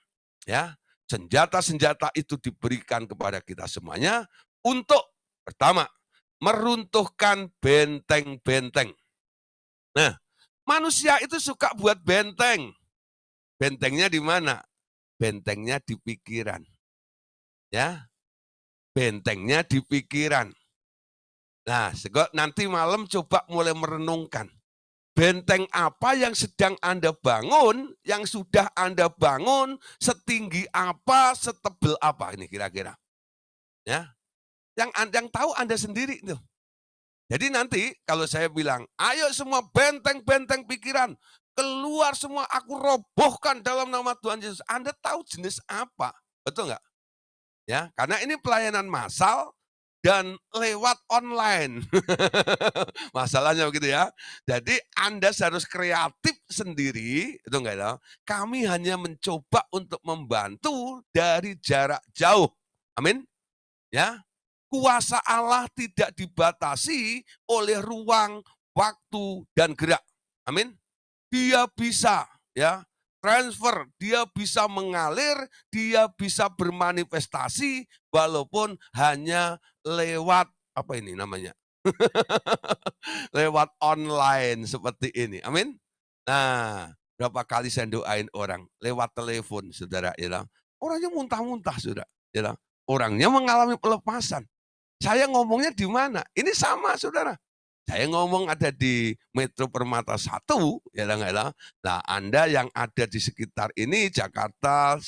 ya, senjata-senjata itu diberikan kepada kita semuanya untuk pertama, meruntuhkan benteng-benteng. Nah, manusia itu suka buat benteng. Bentengnya di mana? Bentengnya di pikiran. Ya, bentengnya di pikiran. Nah, nanti malam coba mulai merenungkan. Benteng apa yang sedang Anda bangun, yang sudah Anda bangun, setinggi apa, setebal apa ini kira-kira. Ya, yang tahu Anda sendiri itu. Jadi nanti kalau saya bilang, ayo semua benteng-benteng pikiran, keluar semua, aku robohkan dalam nama Tuhan Yesus. Anda tahu jenis apa, betul nggak? Ya, karena ini pelayanan massal dan lewat online. Masalahnya begitu ya. Jadi Anda harus kreatif sendiri, itu enggak ya? Kami hanya mencoba untuk membantu dari jarak jauh. Amin. Ya. Kuasa Allah tidak dibatasi oleh ruang, waktu, dan gerak. Amin. Dia bisa ya transfer, dia bisa mengalir, dia bisa bermanifestasi walaupun hanya lewat apa ini namanya? Lewat online seperti ini. Amin. Nah, berapa kali saya doain orang lewat telepon, saudara, ya. Orangnya muntah-muntah, saudara, ya. Orangnya mengalami pelepasan. Saya ngomongnya di mana? Ini sama, saudara. Saya ngomong ada di Metro Permata 1, ya enggak lah. Nah, Anda yang ada di sekitar ini, Jakarta,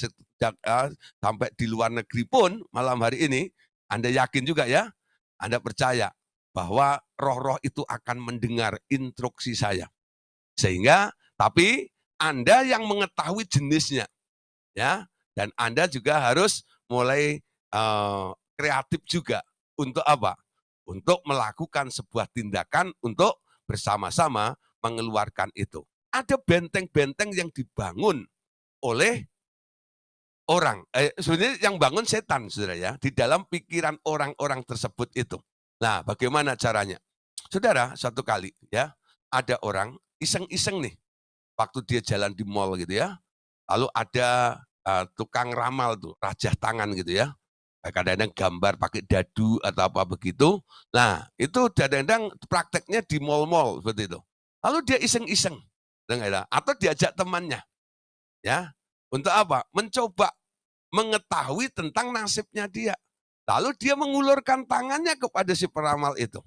sampai di luar negeri pun malam hari ini, Anda yakin juga ya, Anda percaya bahwa roh-roh itu akan mendengar instruksi saya. Sehingga, tapi Anda yang mengetahui jenisnya, ya, dan Anda juga harus mulai kreatif juga. Untuk apa? Untuk melakukan sebuah tindakan untuk bersama-sama mengeluarkan itu. Ada benteng-benteng yang dibangun oleh orang. Sebenarnya yang bangun setan, saudara ya, di dalam pikiran orang-orang tersebut itu. Nah, bagaimana caranya? Saudara, suatu kali ya, ada orang iseng-iseng nih, waktu dia jalan di mall gitu ya, lalu ada tukang ramal tuh, rajah tangan gitu ya, kadang-kadang gambar pakai dadu atau apa begitu. Nah, itu kadang-kadang prakteknya di mal-mal seperti itu. Lalu dia iseng-iseng, atau diajak temannya, ya, untuk apa? Mencoba mengetahui tentang nasibnya dia. Lalu dia mengulurkan tangannya kepada si peramal itu.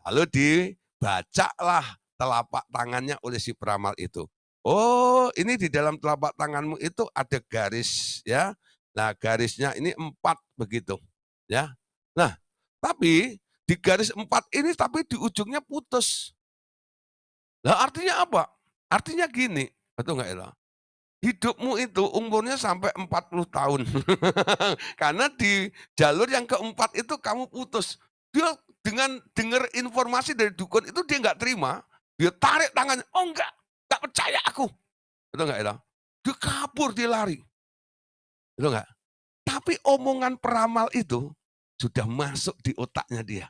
Lalu dibacalah telapak tangannya oleh si peramal itu. Oh, ini di dalam telapak tanganmu itu ada garis, ya. Nah, garisnya ini 4 begitu, ya. Nah, tapi di garis 4 ini tapi di ujungnya putus. Nah, artinya apa? Artinya gini, betul nggak ya? Hidupmu itu umurnya sampai 40 tahun. Karena di jalur yang keempat itu kamu putus. Dia dengan dengar informasi dari dukun itu dia nggak terima. Dia tarik tangannya, oh enggak percaya aku. Betul nggak ya? Dia kabur, dia lari. Betul nggak? Tapi omongan peramal itu sudah masuk di otaknya dia.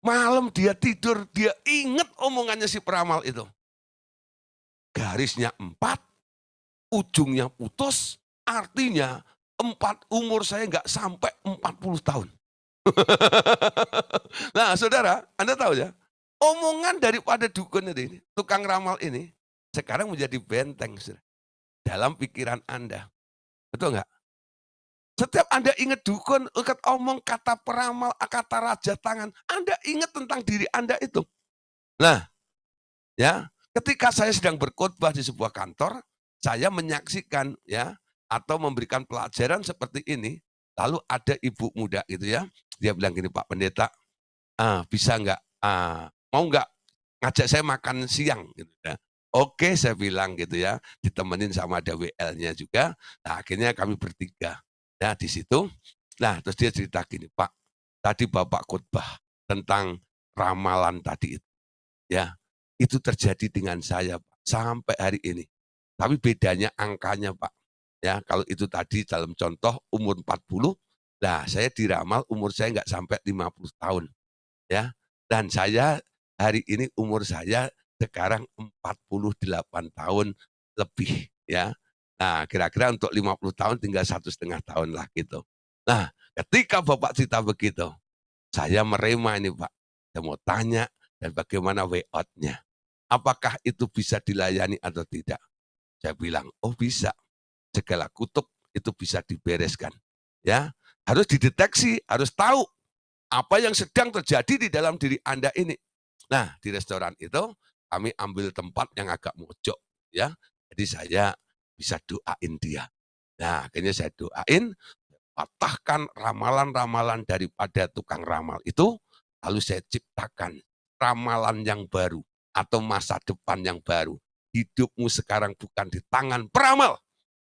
Malam dia tidur, dia ingat omongannya si peramal itu. Garisnya 4, ujungnya putus, artinya umur saya nggak sampai 40 tahun. Nah, saudara, Anda tahu ya, omongan daripada dukun ini, tukang ramal ini, sekarang menjadi benteng saudara, dalam pikiran Anda. Betul nggak? Setiap Anda ingat dukun, ingat omong kata peramal, kata raja tangan, Anda ingat tentang diri Anda itu. Nah, ya, ketika saya sedang berkhotbah di sebuah kantor, saya menyaksikan ya atau memberikan pelajaran seperti ini, lalu ada ibu muda gitu ya, dia bilang gini, Pak Pendeta, bisa nggak, mau nggak ngajak saya makan siang gitu ya. Oke, saya bilang gitu ya, ditemenin sama ada WL-nya juga. Nah, akhirnya kami bertiga. Nah, di situ, nah terus dia cerita gini, "Pak, tadi Bapak khotbah tentang ramalan tadi itu, ya, itu terjadi dengan saya, Pak, sampai hari ini. Tapi bedanya angkanya, Pak. Ya, kalau itu tadi dalam contoh umur 40, nah saya diramal umur saya nggak sampai 50 tahun, ya. Dan saya hari ini umur saya sekarang 48 tahun lebih, ya. Nah, kira-kira untuk 50 tahun tinggal 1,5 tahun lah gitu. Nah, ketika Bapak cerita begitu, saya merema ini, Pak. Saya mau tanya dan bagaimana way out-nya. Apakah itu bisa dilayani atau tidak? Saya bilang, "Oh bisa, segala kutub itu bisa dibereskan." Ya, harus dideteksi, harus tahu apa yang sedang terjadi di dalam diri Anda ini. Nah, di restoran itu kami ambil tempat yang agak mojok ya. Jadi saya bisa doain dia. Nah, akhirnya saya doain, patahkan ramalan-ramalan daripada tukang ramal itu, lalu saya ciptakan ramalan yang baru atau masa depan yang baru. Hidupmu sekarang bukan di tangan peramal,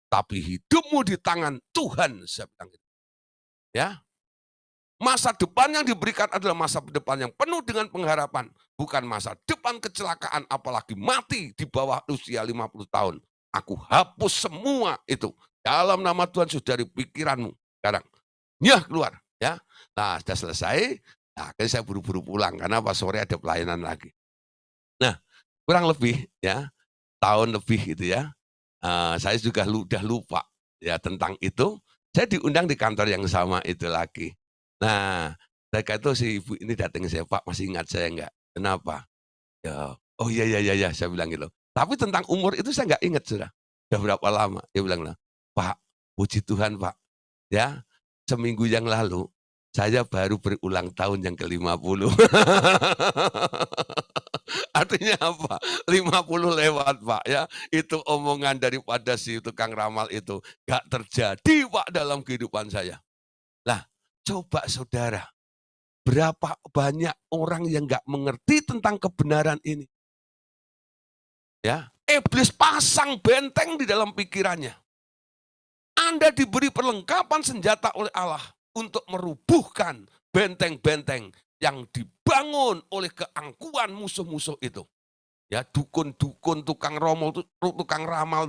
tapi hidupmu di tangan Tuhan, saya bilang gitu. Ya, masa depan yang diberikan adalah masa depan yang penuh dengan pengharapan, bukan masa depan kecelakaan apalagi mati di bawah usia 50 tahun. Aku hapus semua itu. Dalam nama Tuhan sudah dari pikiranmu. Sekarang, nyah keluar ya. Nah, sudah selesai. Nah, akhirnya saya buru-buru pulang karena pas sore ada pelayanan lagi. Nah, kurang lebih ya, tahun lebih gitu ya. Saya juga udah lupa ya tentang itu. Saya diundang di kantor yang sama itu lagi. Nah, mereka itu si ibu ini datang ke saya, "Pak, masih ingat saya enggak?" "Kenapa?" "Ya, oh iya iya iya iya," saya bilang gitu. Tapi tentang umur itu saya nggak ingat sudah. Sudah berapa lama. Dia bilang, "Pak, puji Tuhan, Pak, ya, seminggu yang lalu saya baru berulang tahun yang ke-50." Artinya apa? 50 lewat, Pak, ya. Itu omongan daripada si tukang ramal itu, nggak terjadi, Pak, dalam kehidupan saya. Lah, coba saudara, berapa banyak orang yang nggak mengerti tentang kebenaran ini, ya. Iblis pasang benteng di dalam pikirannya. Anda diberi perlengkapan senjata oleh Allah untuk merubuhkan benteng-benteng yang dibangun oleh keangkuhan musuh-musuh itu. Ya, dukun-dukun, tukang ramal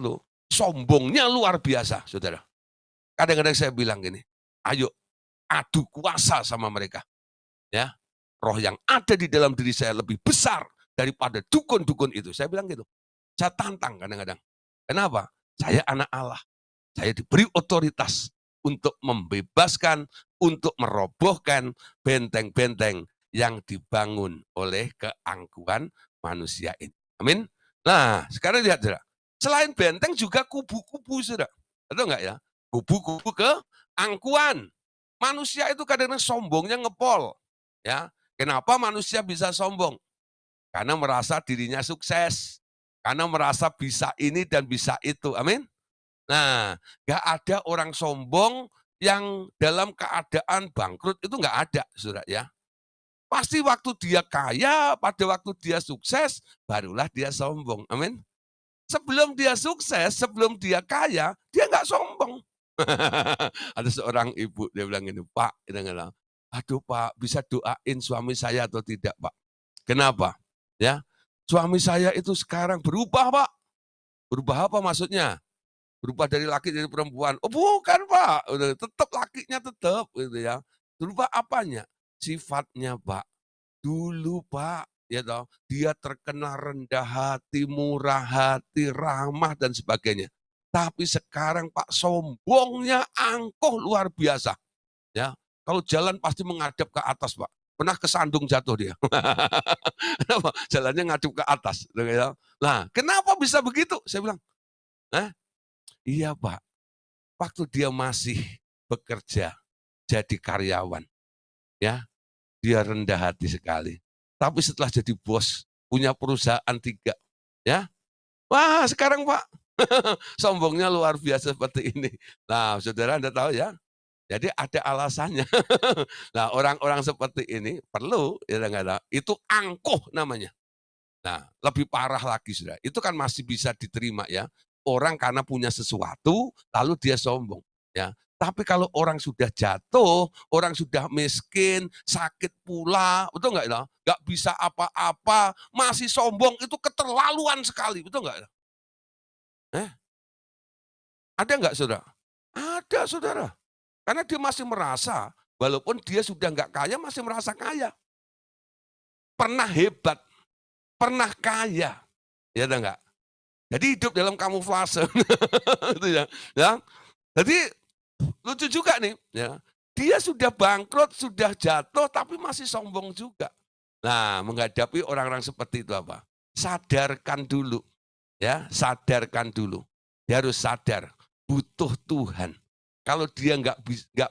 tuh, sombongnya luar biasa, saudara. Kadang-kadang saya bilang gini, ayo adu kuasa sama mereka. Ya, roh yang ada di dalam diri saya lebih besar daripada dukun-dukun itu. Saya bilang gitu. Saya tantang kadang-kadang. Kenapa? Saya anak Allah. Saya diberi otoritas untuk membebaskan, untuk merobohkan benteng-benteng yang dibangun oleh keangkuhan manusia ini. Amin. Nah, sekarang lihat saudara. Selain benteng juga kubu-kubu saudara. Betul enggak ya? Kubu-kubu keangkuhan. Manusia itu kadang-kadang sombongnya ngepol. Ya, kenapa manusia bisa sombong? Karena merasa dirinya sukses. Karena merasa bisa ini dan bisa itu. Amin. Nah, nggak ada orang sombong yang dalam keadaan bangkrut itu nggak ada, saudara ya. Pasti waktu dia kaya, pada waktu dia sukses, barulah dia sombong. Amin. Sebelum dia sukses, sebelum dia kaya, dia nggak sombong. Ada seorang ibu, dia bilang ini, "Pak," dia bilang, "aduh Pak, bisa doain suami saya atau tidak Pak?" Kenapa? Ya, suami saya itu sekarang berubah Pak. Berubah apa maksudnya? Berubah dari laki jadi perempuan. Oh bukan Pak, udah tetap lakinya tetap gitu ya. Berubah apanya? Sifatnya Pak. Dulu Pak, ya toh, dia terkenal rendah hati, murah hati, ramah dan sebagainya. Tapi sekarang Pak sombongnya angkuh luar biasa. Ya, kalau jalan pasti menghadap ke atas Pak. Pernah kesandung jatuh dia. Kenapa? Jalannya ngadep ke atas. Gitu ya. Nah, kenapa bisa begitu? Saya bilang, "Hah? Iya Pak, waktu dia masih bekerja jadi karyawan, ya, dia rendah hati sekali. Tapi setelah jadi bos, punya perusahaan 3, ya, wah sekarang Pak, sombongnya luar biasa seperti ini. Nah, saudara Anda tahu ya, jadi ada alasannya. Nah, orang-orang seperti ini perlu, ya nggak tahu, itu angkuh namanya. Nah, lebih parah lagi Saudara, itu kan masih bisa diterima ya. Orang karena punya sesuatu, lalu dia sombong, ya. Tapi kalau orang sudah jatuh, orang sudah miskin, sakit pula, betul nggak ya? Nggak bisa apa-apa, masih sombong, itu keterlaluan sekali, betul nggak ya? Eh, ada nggak Saudara? Ada Saudara. Karena dia masih merasa, walaupun dia sudah nggak kaya, masih merasa kaya. Pernah hebat, pernah kaya, ya enggak? Jadi hidup dalam kamuflase, itu ya. Ya, jadi lucu juga nih, ya. Dia sudah bangkrut, sudah jatuh, tapi masih sombong juga. Nah, menghadapi orang-orang seperti itu apa? Sadarkan dulu, ya, sadarkan dulu. Dia harus sadar, butuh Tuhan. Kalau dia nggak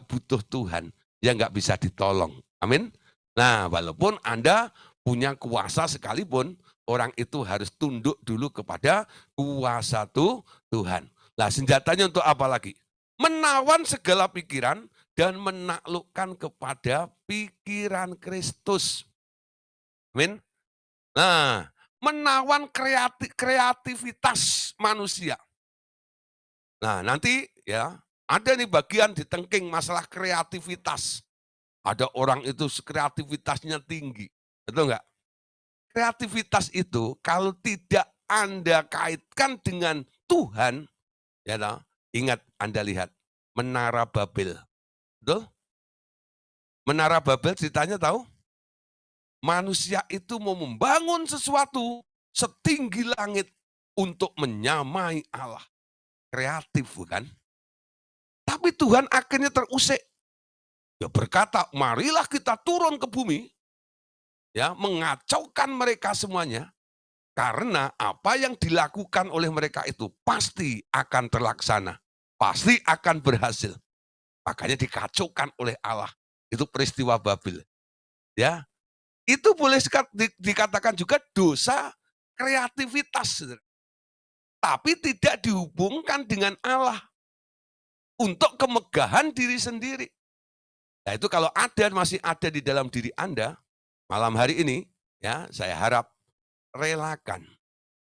butuh Tuhan, ya nggak bisa ditolong. Amin. Nah, walaupun Anda punya kuasa sekalipun, orang itu harus tunduk dulu kepada kuasa Tuhan. Nah, senjatanya untuk apa lagi? Menawan segala pikiran dan menaklukkan kepada pikiran Kristus. Amin. Nah, menawan kreativitas manusia. Nah, nanti ya ada nih bagian di tengking masalah kreativitas. Ada orang itu kreativitasnya tinggi, betul nggak? Kreativitas itu kalau tidak Anda kaitkan dengan Tuhan, ya toh, ingat Anda lihat Menara Babel, betul? Menara Babel ceritanya tahu? Manusia itu mau membangun sesuatu setinggi langit untuk menyamai Allah. Kreatif bukan? Tapi Tuhan akhirnya terusik. Dia berkata, marilah kita turun ke bumi, ya, mengacaukan mereka semuanya, karena apa yang dilakukan oleh mereka itu pasti akan terlaksana, pasti akan berhasil. Makanya dikacaukan oleh Allah. Itu peristiwa Babel. Ya, itu boleh dikatakan juga dosa kreativitas, tapi tidak dihubungkan dengan Allah untuk kemegahan diri sendiri. Nah, itu kalau masih ada di dalam diri Anda, malam hari ini, ya, saya harap relakan,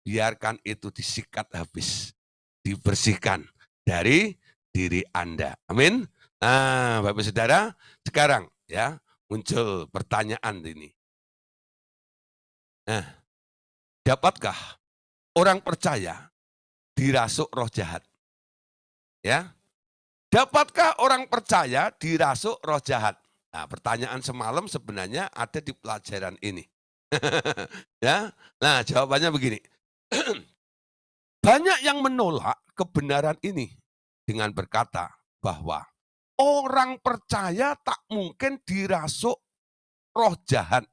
biarkan itu disikat habis, dibersihkan dari diri Anda. Amin. Nah, Bapak Saudara, sekarang ya muncul pertanyaan ini. Nah, dapatkah orang percaya dirasuk roh jahat? Ya, dapatkah orang percaya dirasuk roh jahat? Nah, pertanyaan semalam sebenarnya ada di pelajaran ini. Ya, nah jawabannya begini. Banyak yang menolak kebenaran ini dengan berkata bahwa orang percaya tak mungkin dirasuk roh jahat.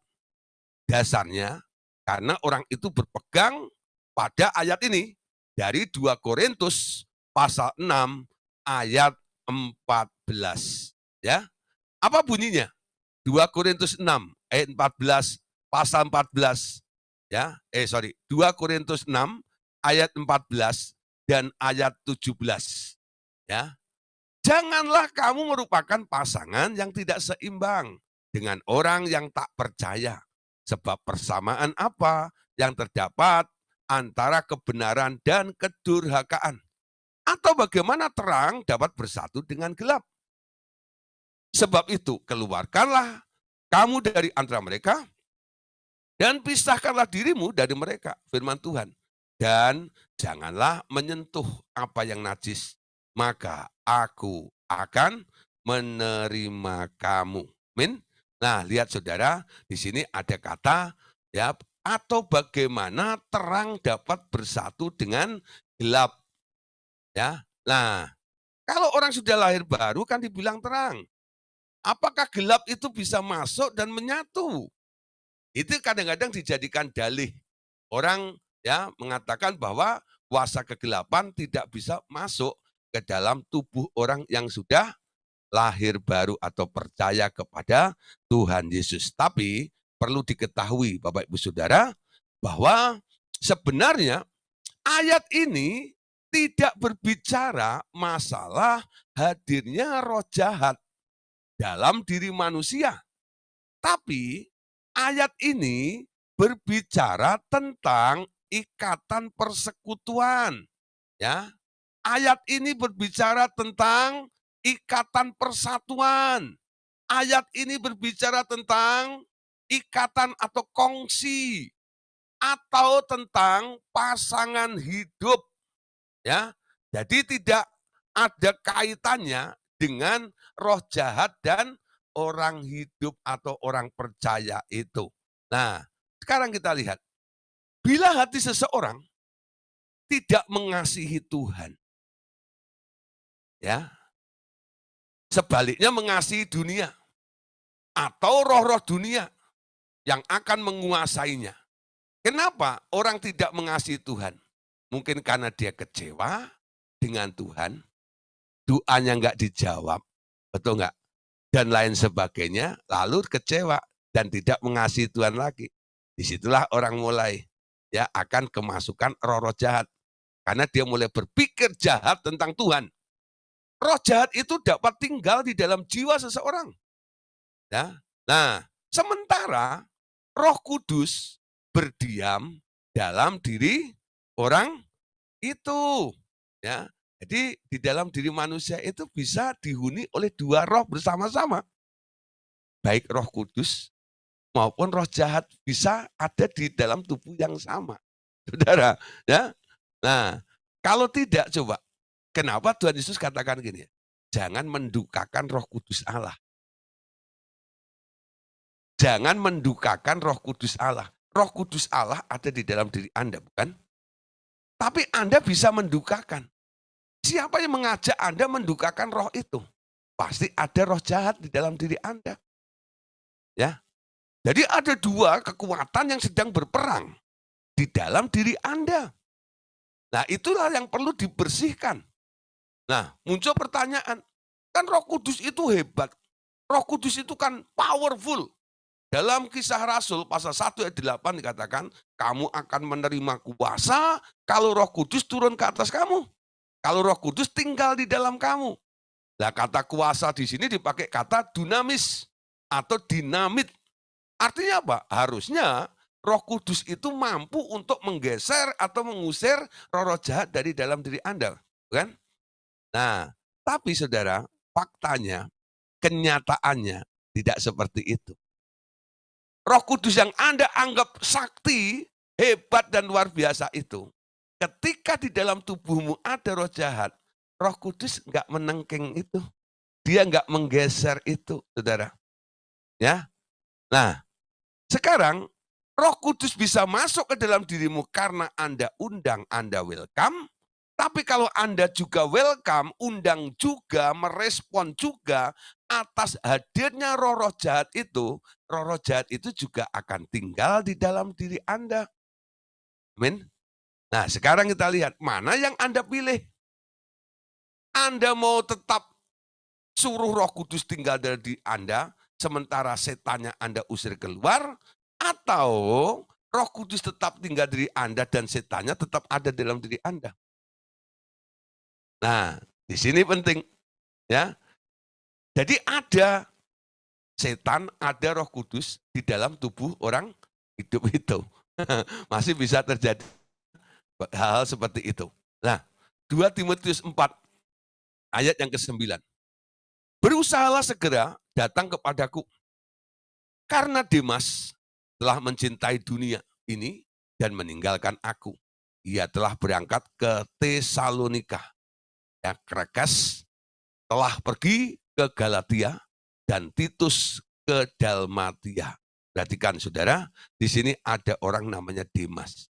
Dasarnya karena orang itu berpegang pada ayat ini dari 2 Korintus pasal 6 ayat 14. Ya, apa bunyinya? 2 Korintus 6 ayat 14 pasal 14. Ya, 2 Korintus 6 ayat 14 dan ayat 17. Ya. Janganlah kamu merupakan pasangan yang tidak seimbang dengan orang yang tak percaya. Sebab persamaan apa yang terdapat antara kebenaran dan kedurhakaan? Atau bagaimana terang dapat bersatu dengan gelap? Sebab itu keluarkanlah kamu dari antara mereka dan pisahkanlah dirimu dari mereka, firman Tuhan. Dan janganlah menyentuh apa yang najis, maka aku akan menerima kamu. Amin. Nah, lihat Saudara, di sini ada kata ya, atau bagaimana terang dapat bersatu dengan gelap. Ya. Nah, kalau orang sudah lahir baru kan dibilang terang. Apakah gelap itu bisa masuk dan menyatu? Itu kadang-kadang dijadikan dalih. Orang ya mengatakan bahwa kuasa kegelapan tidak bisa masuk ke dalam tubuh orang yang sudah lahir baru atau percaya kepada Tuhan Yesus. Tapi perlu diketahui Bapak Ibu Saudara bahwa sebenarnya ayat ini tidak berbicara masalah hadirnya roh jahat dalam diri manusia. Tapi ayat ini berbicara tentang ikatan persekutuan, ya. Ayat ini berbicara tentang ikatan persatuan. Ayat ini berbicara tentang ikatan atau kongsi atau tentang pasangan hidup, ya. Jadi tidak ada kaitannya dengan roh jahat dan orang hidup atau orang percaya itu. Nah, sekarang kita lihat, bila hati seseorang tidak mengasihi Tuhan, ya, sebaliknya mengasihi dunia atau roh-roh dunia yang akan menguasainya. Kenapa orang tidak mengasihi Tuhan? Mungkin karena dia kecewa dengan Tuhan, doanya nggak dijawab, betul nggak? Dan lain sebagainya, lalu kecewa dan tidak mengasihi Tuhan lagi. Disitulah orang mulai ya akan kemasukan roh-roh jahat. Karena dia mulai berpikir jahat tentang Tuhan. Roh jahat itu dapat tinggal di dalam jiwa seseorang. Ya. Nah, sementara Roh Kudus berdiam dalam diri orang itu. Ya. Jadi di dalam diri manusia itu bisa dihuni oleh dua roh bersama-sama. Baik Roh Kudus maupun roh jahat bisa ada di dalam tubuh yang sama. Saudara, ya. Nah, kalau tidak coba, kenapa Tuhan Yesus katakan gini, jangan mendukakan Roh Kudus Allah. Jangan mendukakan Roh Kudus Allah. Roh Kudus Allah ada di dalam diri Anda, bukan? Tapi Anda bisa mendukakan. Siapa yang mengajak Anda mendukakan roh itu? Pasti ada roh jahat di dalam diri Anda. Ya. Jadi ada dua kekuatan yang sedang berperang di dalam diri Anda. Nah, itulah yang perlu dibersihkan. Nah, muncul pertanyaan, kan Roh Kudus itu hebat. Roh Kudus itu kan powerful. Dalam Kisah Rasul pasal 1 ayat 8 dikatakan, kamu akan menerima kuasa kalau Roh Kudus turun ke atas kamu. Kalau Roh Kudus tinggal di dalam kamu. Nah, kata kuasa di sini dipakai kata dunamis atau dinamit. Artinya apa? Harusnya Roh Kudus itu mampu untuk menggeser atau mengusir roh-roh jahat dari dalam diri Anda, kan? Nah, tapi saudara, faktanya, kenyataannya tidak seperti itu. Roh Kudus yang Anda anggap sakti, hebat dan luar biasa itu, ketika di dalam tubuhmu ada roh jahat, Roh Kudus nggak menengking itu. Dia nggak menggeser itu, saudara. Ya, nah, sekarang Roh Kudus bisa masuk ke dalam dirimu karena Anda undang, Anda welcome. Tapi kalau Anda juga welcome, undang juga, merespon juga atas hadirnya roh-roh jahat itu, roh-roh jahat itu juga akan tinggal di dalam diri Anda. Amin. Nah, sekarang kita lihat mana yang Anda pilih. Anda mau tetap suruh Roh Kudus tinggal dari diri Anda, sementara setannya Anda usir keluar, atau Roh Kudus tetap tinggal di diri Anda dan setannya tetap ada dalam diri Anda. Nah, di sini penting, ya. Jadi ada setan, ada Roh Kudus di dalam tubuh orang hidup itu. Masih bisa terjadi hal-hal seperti itu. Nah, 2 Timotius 4 ayat yang ke-9. Berusahalah segera datang kepadaku, karena Demas telah mencintai dunia ini dan meninggalkan aku. Ia telah berangkat ke Tesalonika. Ya, Krekes telah pergi ke Galatia dan Titus ke Dalmatia. Perhatikan saudara, di sini ada orang namanya Demas.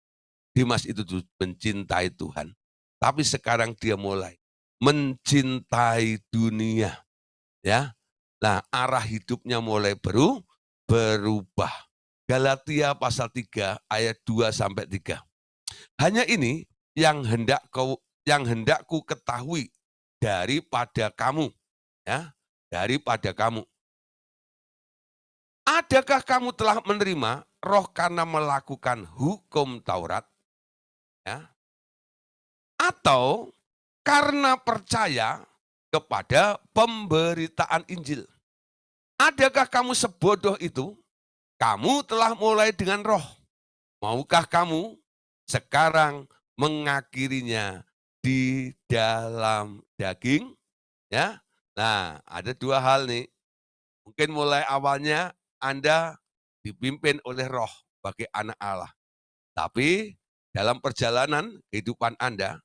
Demas itu mencintai Tuhan. Tapi sekarang dia mulai mencintai dunia. Ya, nah arah hidupnya mulai berubah. Galatia pasal 3 ayat 2 sampai 3. Hanya ini yang hendak ku ketahui daripada kamu, ya, daripada kamu. Adakah kamu telah menerima roh karena melakukan hukum Taurat, ya, atau karena percaya kepada pemberitaan Injil? Adakah kamu sebodoh itu? Kamu telah mulai dengan roh, Maukah kamu sekarang mengakhirinya di dalam daging? Ya. Nah, ada dua hal nih. Mungkin mulai awalnya Anda dipimpin oleh Roh sebagai anak Allah. Tapi dalam perjalanan kehidupan Anda,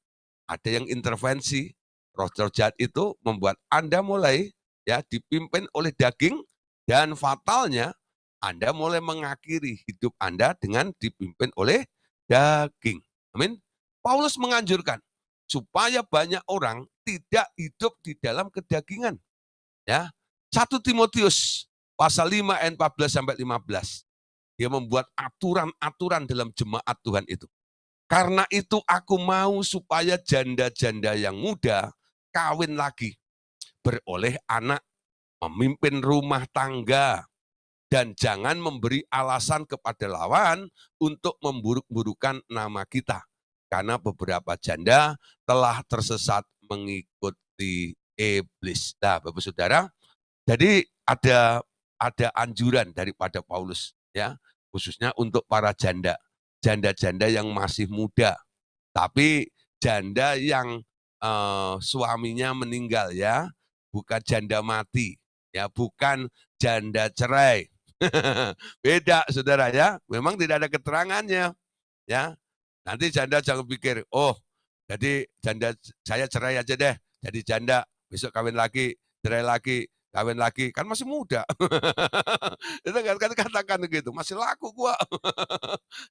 ada yang intervensi. Roh-roh jahat itu membuat Anda mulai ya dipimpin oleh daging dan fatalnya Anda mulai mengakhiri hidup Anda dengan dipimpin oleh daging. Amin. Paulus menganjurkan supaya banyak orang tidak hidup di dalam kedagingan. Ya. 1 Timotius pasal 5 ayat 14 sampai 15. Dia membuat aturan-aturan dalam jemaat Tuhan itu. Karena itu aku mau supaya janda-janda yang muda kawin lagi, beroleh anak, memimpin rumah tangga, dan jangan memberi alasan kepada lawan untuk memburuk-burukan nama kita. Karena beberapa janda telah tersesat mengikuti iblis. Nah, Bapak Saudara, jadi ada anjuran daripada Paulus ya, khususnya untuk para janda. Janda-janda yang masih muda, tapi janda yang suaminya meninggal ya, bukan janda mati, ya bukan janda cerai. Beda Saudara ya, memang tidak ada keterangannya ya. Nanti janda jangan pikir, oh jadi janda saya cerai aja deh, jadi janda, besok kawin lagi, cerai lagi, kawin lagi, kan masih muda. Itu kan katakan begitu, masih laku gua.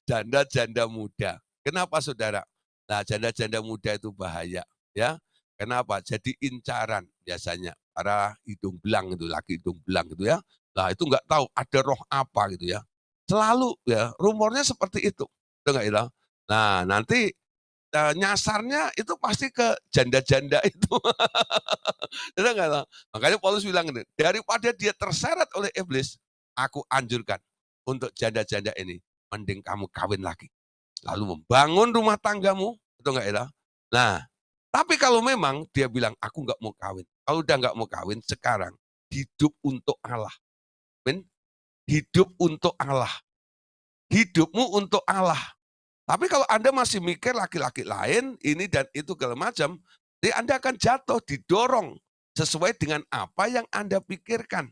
Janda-janda muda. Kenapa Saudara? Nah, janda-janda muda itu bahaya, ya. Kenapa? Jadi incaran biasanya para hidung belang itu, laki hidung belang gitu ya. Nah, itu nggak tahu ada roh apa gitu ya. Selalu ya, rumornya seperti itu. Itu nggak ya? Nah, nanti nyasarnya itu pasti ke janda-janda itu. Itu nggak tahu. Makanya Paulus bilang ini, daripada dia terseret oleh iblis, aku anjurkan untuk janda-janda ini, mending kamu kawin lagi lalu membangun rumah tanggamu, betul nggak ya? Nah, tapi kalau memang dia bilang, aku nggak mau kawin. Kalau udah nggak mau kawin, sekarang hidup untuk Allah. Men, hidup untuk Allah. Hidupmu untuk Allah. Tapi kalau Anda masih mikir laki-laki lain, ini dan itu segala macam, jadi Anda akan jatuh, didorong sesuai dengan apa yang Anda pikirkan.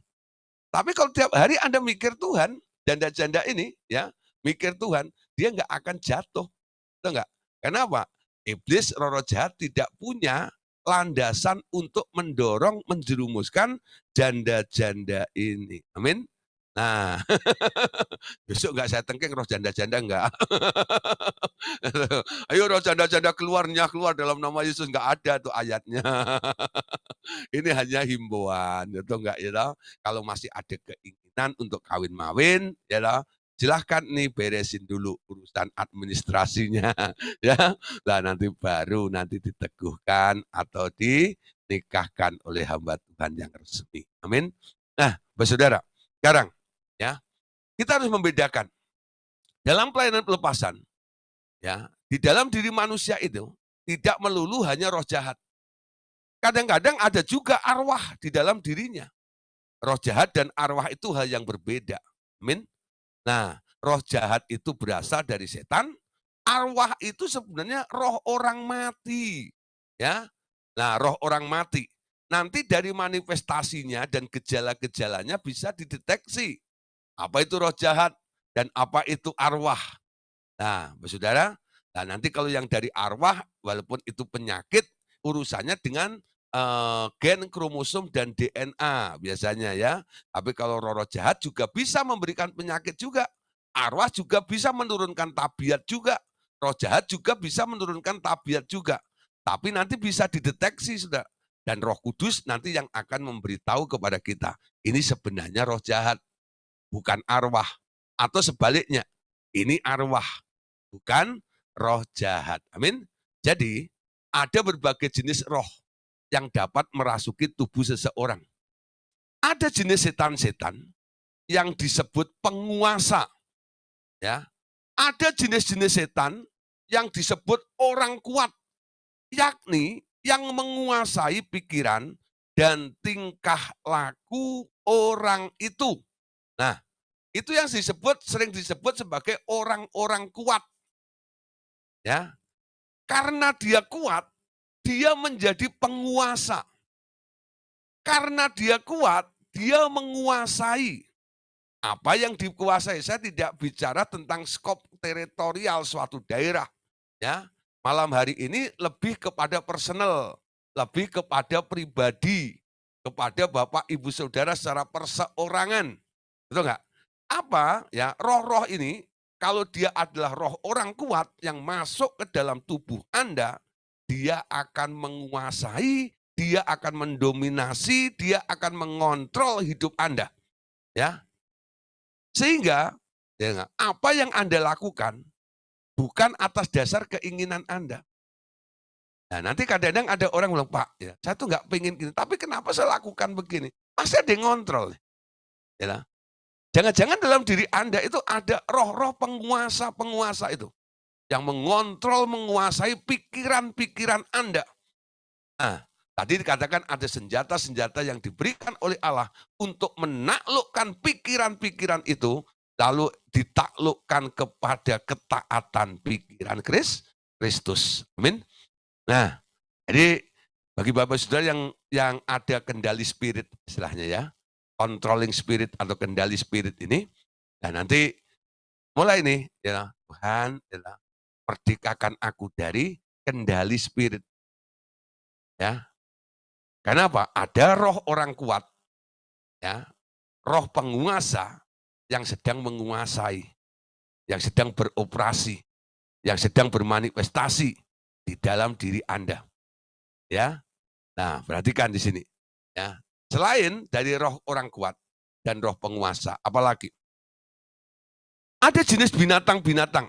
Tapi kalau tiap hari Anda mikir Tuhan, janda-janda ini ya, mikir Tuhan, dia nggak akan jatuh. Tahu nggak? Kenapa? Iblis, roh-roh jahat tidak punya landasan untuk mendorong, menjerumuskan janda-janda ini. Amin. Nah, besok nggak saya tengking roh janda-janda enggak. Ayo roh janda-janda keluarnya keluar dalam nama Yesus, nggak ada tuh ayatnya. Ini hanya himbauan, itu enggak ya toh. Kalau masih ada keinginan untuk kawin-mawin, ya toh, silahkan nih beresin dulu urusan administrasinya, ya. Lah nanti baru nanti diteguhkan atau dinikahkan oleh hamba Tuhan yang resmi. Amin. Nah, Saudara, sekarang ya, kita harus membedakan dalam pelayanan pelepasan, ya, di dalam diri manusia itu tidak melulu hanya roh jahat. Kadang-kadang ada juga arwah di dalam dirinya. Roh jahat dan arwah itu hal yang berbeda. Amin. Nah, roh jahat itu berasal dari setan, arwah itu sebenarnya roh orang mati. Ya. Nah, roh orang mati. Nanti dari manifestasinya dan gejala-gejalanya bisa dideteksi. Apa itu roh jahat dan apa itu arwah. Nah, Saudara, nah nanti kalau yang dari arwah, walaupun itu penyakit, urusannya dengan gen, kromosom, dan DNA biasanya ya. Tapi kalau roh-roh jahat juga bisa memberikan penyakit juga. Arwah juga bisa menurunkan tabiat juga. Roh jahat juga bisa menurunkan tabiat juga. Tapi nanti bisa dideteksi sudah. Dan Roh Kudus nanti yang akan memberitahu kepada kita. Ini sebenarnya roh jahat, bukan arwah. Atau sebaliknya, ini arwah, bukan roh jahat. Amin. Jadi, ada berbagai jenis roh yang dapat merasuki tubuh seseorang. Ada jenis setan-setan yang disebut penguasa. Ya. Ada jenis-jenis setan yang disebut orang kuat, yakni yang menguasai pikiran dan tingkah laku orang itu. Nah, Itu yang sering disebut sebagai orang-orang kuat. Ya, karena dia kuat, dia menjadi penguasa. Karena dia kuat, dia menguasai. Apa yang dikuasai? Saya tidak bicara tentang skop teritorial suatu daerah. Ya, malam hari ini lebih kepada personal, lebih kepada pribadi, kepada Bapak Ibu Saudara secara perseorangan. Betul nggak? Apa ya, roh-roh ini kalau dia adalah roh orang kuat yang masuk ke dalam tubuh Anda, dia akan menguasai, dia akan mendominasi, dia akan mengontrol hidup Anda. Ya, sehingga ya, apa yang Anda lakukan bukan atas dasar keinginan Anda. Nah, nanti kadang-kadang ada orang bilang, Pak, ya, saya tuh nggak pengen gini, tapi kenapa saya lakukan begini? Pasti ada yang ngontrol. Ya, jangan-jangan dalam diri Anda itu ada roh-roh penguasa-penguasa itu yang mengontrol, menguasai pikiran-pikiran Anda. Nah, tadi dikatakan ada senjata-senjata yang diberikan oleh Allah untuk menaklukkan pikiran-pikiran itu, lalu ditaklukkan kepada ketaatan pikiran Kristus. Amin. Nah, jadi bagi Bapak Saudara yang ada kendali spirit istilahnya ya, controlling spirit atau kendali spirit ini, nah nanti mulai nih ya, Tuhan ya, merdekakan aku dari kendali spirit. Ya, karena apa? Ada roh orang kuat, ya, roh penguasa yang sedang menguasai, yang sedang beroperasi, yang sedang bermanifestasi di dalam diri Anda. Ya, nah perhatikan di sini. Ya, selain dari roh orang kuat dan roh penguasa, apalagi ada jenis binatang-binatang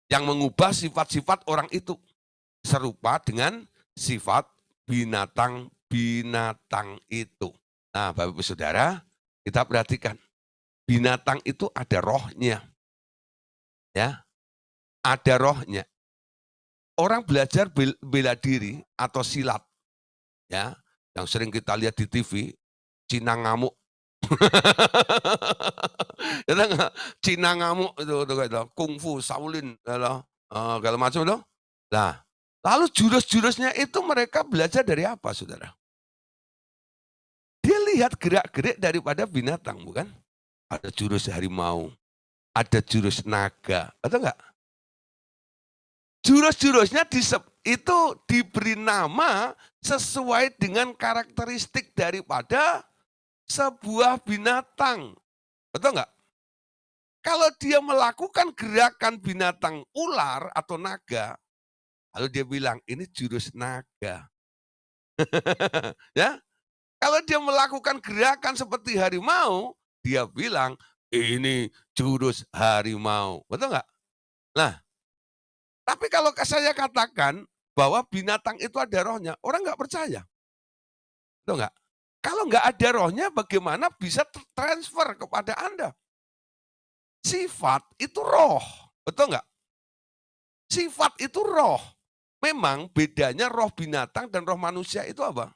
yang mengubah sifat-sifat orang itu serupa dengan sifat binatang-binatang itu. Nah, Bapak Ibu Saudara, kita perhatikan. Binatang itu ada rohnya. Ya, ada rohnya. Orang belajar bela diri atau silat, ya, yang sering kita lihat di TV, Cina ngamuk. Itu enggak? Cina ngamuk itu, kungfu, Shaolin, segala macam itu. Nah, lalu jurus-jurusnya itu mereka belajar dari apa, Saudara? Dia lihat gerak-gerik daripada binatang, bukan? Ada jurus harimau, ada jurus naga, atau enggak? Jurus-jurusnya itu diberi nama sesuai dengan karakteristik daripada sebuah binatang. Betul enggak? Kalau dia melakukan gerakan binatang ular atau naga, lalu dia bilang, ini jurus naga. Ya, kalau dia melakukan gerakan seperti harimau, dia bilang, ini jurus harimau. Betul nggak? Nah, tapi kalau saya katakan bahwa binatang itu ada rohnya, orang nggak percaya. Betul nggak? Kalau nggak ada rohnya, bagaimana bisa transfer kepada Anda? Sifat itu roh. Betul nggak? Sifat itu roh. Memang bedanya roh binatang dan roh manusia itu apa?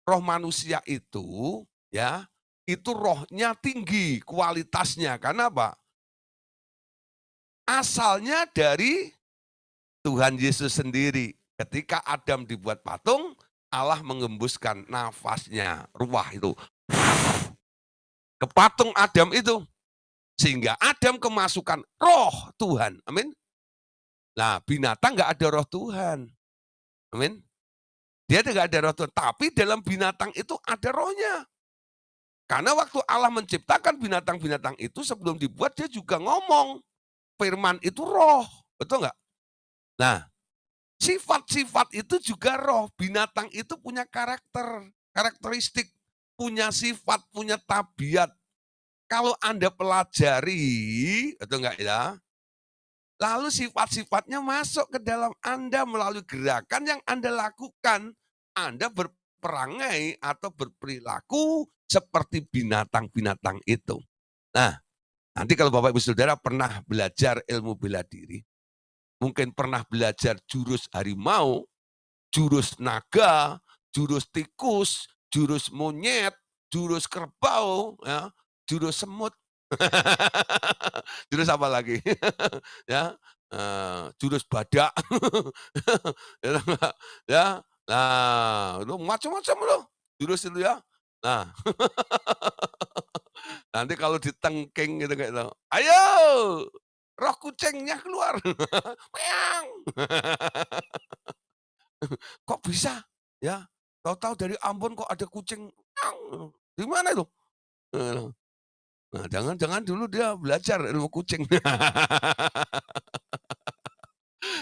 Roh manusia itu ya, itu rohnya tinggi kualitasnya. Karena apa? Asalnya dari Tuhan Yesus sendiri. Ketika Adam dibuat patung, Allah mengembuskan nafasnya, ruah itu ke patung Adam itu. Sehingga Adam kemasukan roh Tuhan. Amin. Nah, binatang nggak ada roh Tuhan. Amin. Dia tidak ada roh Tuhan. Tapi dalam binatang itu ada rohnya. Karena waktu Allah menciptakan binatang-binatang itu sebelum dibuat dia juga ngomong. Firman itu roh. Betul nggak? Nah, sifat-sifat itu juga roh. Binatang itu punya karakteristik, punya sifat, punya tabiat. Kalau Anda pelajari, betul nggak ya? Lalu sifat-sifatnya masuk ke dalam Anda melalui gerakan yang Anda lakukan. Anda berperangai atau berperilaku seperti binatang-binatang itu. Nah, nanti kalau Bapak Ibu Saudara pernah belajar ilmu bela diri, mungkin pernah belajar jurus harimau, jurus naga, jurus tikus, jurus monyet, jurus kerbau, ya, jurus semut. Jurus apa lagi? Ya, jurus badak. Ya toh nggak? Ya, nah itu macam-macam loh jurus itu ya. Nah, nanti kalau ditengking gitu kayak gitu, "Ayo, roh kucingnya keluar." Meong. Kok bisa? Ya, tahu-tahu dari Ambon kok ada kucing, meong. Di mana itu? Nah, jangan-jangan dulu dia belajar ilmu kucing.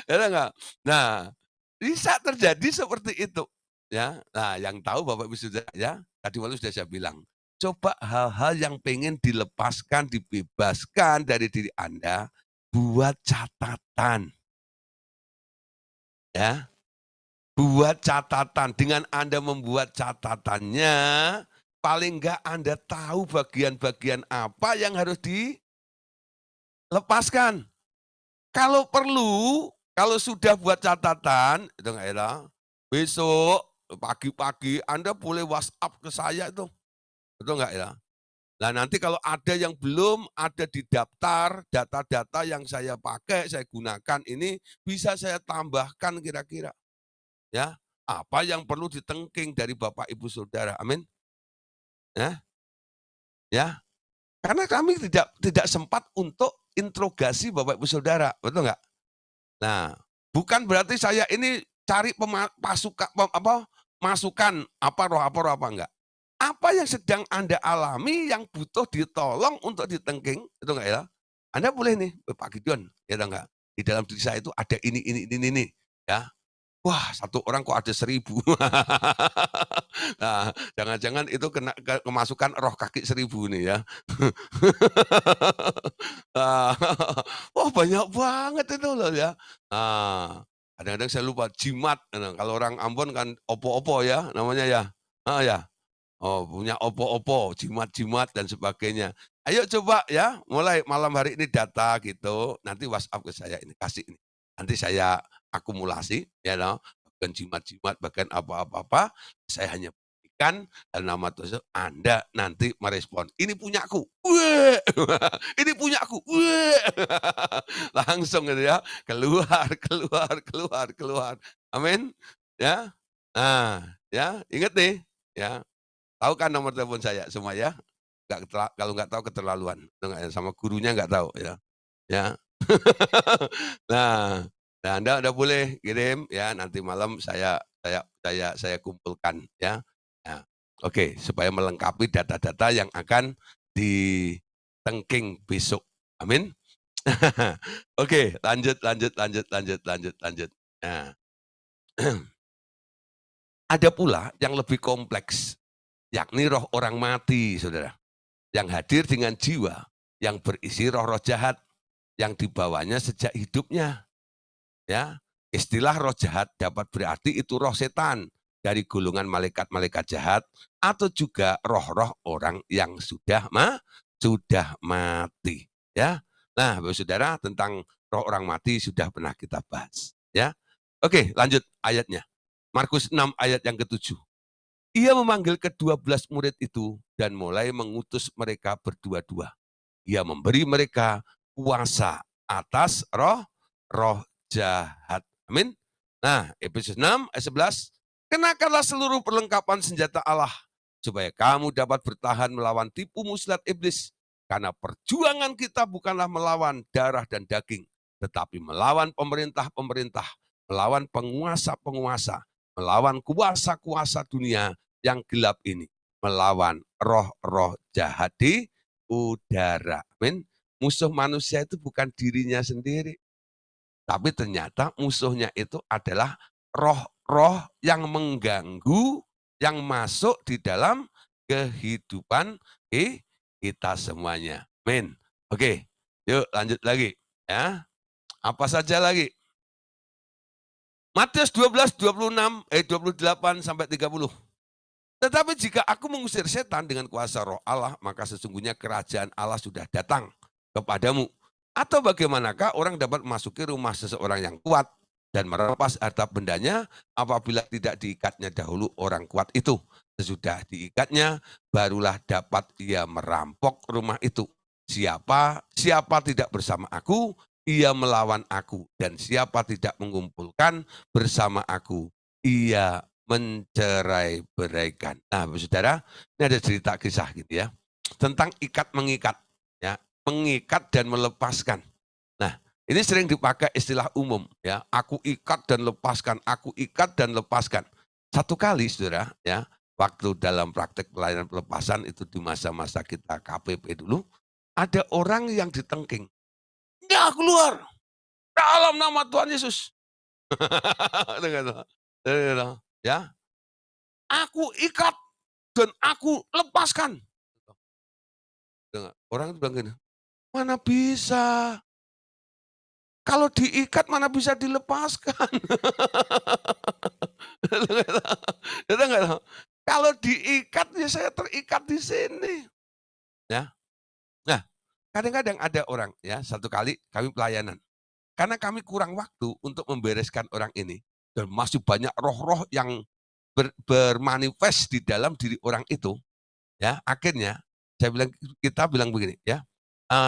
Ya nggak? Nah, bisa terjadi seperti itu, ya. Nah, yang tahu Bapak Ibu sudah ya, tadi malam sudah saya bilang, coba hal-hal yang pengen dilepaskan, dibebaskan dari diri Anda, buat catatan, ya. Buat catatan, dengan Anda membuat catatannya, paling enggak Anda tahu bagian-bagian apa yang harus dilepaskan. Kalau perlu, kalau sudah buat catatan, itu enggak ya, besok pagi-pagi Anda boleh WhatsApp ke saya itu, betul enggak ya? Nah nanti kalau ada yang belum ada di daftar, data-data yang saya pakai, saya gunakan ini bisa saya tambahkan kira-kira, ya. Apa yang perlu ditengking dari Bapak Ibu Saudara, amin, ya, ya. Karena kami tidak sempat untuk interogasi Bapak Ibu Saudara, betul nggak? Nah, bukan berarti saya ini cari masukan apa roh apa, enggak. Apa yang sedang Anda alami yang butuh ditolong untuk ditengking, itu enggak ya? Anda boleh nih, Pak Gideon, ya tahu enggak, di dalam diri saya itu ada ini, ya. Wah, satu orang kok ada 1.000. Nah, jangan-jangan itu kemasukan roh kaki 1.000 nih ya. Ah, wah banyak banget itu loh ya. Kadang-kadang saya lupa jimat, kalau orang Ambon kan opo-opo ya namanya ya. Ya. Oh, punya opo-opo, jimat-jimat dan sebagainya. Ayo coba ya, mulai malam hari ini data gitu, nanti WhatsApp ke saya ini, kasih ini. Nanti saya akumulasi, ya know, bagian jimat-jimat, bagian apa-apa-apa, saya hanya berikan dalam nama Tuhan, Anda nanti merespon, "Ini punyaku." Weh, "Ini punyaku." Weh. Langsung gitu ya, keluar keluar keluar keluar. Amin, ya. Nah, ya ingat nih, ya. Tahu kan nomor telepon saya semua ya? Kalau nggak tahu keterlaluan, tahu nggak ya, sama gurunya nggak tahu ya, ya. Nah, nah Anda udah boleh kirim ya, nanti malam saya kumpulkan ya. Nah, oke, supaya melengkapi data-data yang akan ditengking besok. Amin. Oke, lanjut lanjut lanjut lanjut lanjut lanjut. Nah, ada pula yang lebih kompleks, yakni roh orang mati, Saudara. Yang hadir dengan jiwa yang berisi roh-roh jahat yang dibawanya sejak hidupnya, ya. Istilah roh jahat dapat berarti itu roh setan dari golongan malaikat-malaikat jahat atau juga roh-roh orang yang sudah mati, ya. Nah, Bapak Saudara, tentang roh orang mati sudah pernah kita bahas, ya. Oke, lanjut ayatnya. Markus 6 ayat yang ke-7. Ia memanggil ke-12 murid itu dan mulai mengutus mereka berdua-dua. Ia memberi mereka kuasa atas roh jahat. Amin. Nah, Efesus 6 ayat 11. Kenakanlah seluruh perlengkapan senjata Allah, supaya kamu dapat bertahan melawan tipu muslihat iblis. Karena perjuangan kita bukanlah melawan darah dan daging, tetapi melawan pemerintah-pemerintah, melawan penguasa-penguasa, melawan kuasa-kuasa dunia yang gelap ini, melawan roh-roh jahat di udara. Amin. Musuh manusia itu bukan dirinya sendiri, tapi ternyata musuhnya itu adalah roh-roh yang mengganggu, yang masuk di dalam kehidupan kita semuanya. Amin. Oke, yuk lanjut lagi. Ya, apa saja lagi? Matius 12, 26, 28 sampai 30. Tetapi jika aku mengusir setan dengan kuasa roh Allah, maka sesungguhnya kerajaan Allah sudah datang kepadamu. Atau bagaimanakah orang dapat memasuki rumah seseorang yang kuat dan merampas harta bendanya apabila tidak diikatnya dahulu orang kuat itu. Sesudah diikatnya, barulah dapat ia merampok rumah itu. Siapa tidak bersama aku, ia melawan aku. Dan siapa tidak mengumpulkan bersama aku, ia mencerai-beraikan. Nah, saudara, ini ada cerita kisah gitu ya, tentang ikat mengikat, ya, mengikat dan melepaskan. Nah, ini sering dipakai istilah umum, ya, aku ikat dan lepaskan, aku ikat dan lepaskan. Satu kali, saudara, ya, waktu dalam praktek pelayanan pelepasan itu di masa-masa kita KPP dulu, ada orang yang ditengking, "Ya keluar, dalam nama Tuhan Yesus." Gitu. Gitu, ya, "Aku ikat dan aku lepaskan." Orang itu bilang gini, "Mana bisa, kalau diikat mana bisa dilepaskan." Gitu nggak tahu. Kalau diikat ya saya terikat di sini, ya. Nah, kadang-kadang ada orang ya, satu kali kami pelayanan, karena kami kurang waktu untuk membereskan orang ini, dan masih banyak roh-roh yang bermanifest di dalam diri orang itu, ya. Akhirnya kita bilang begini ya,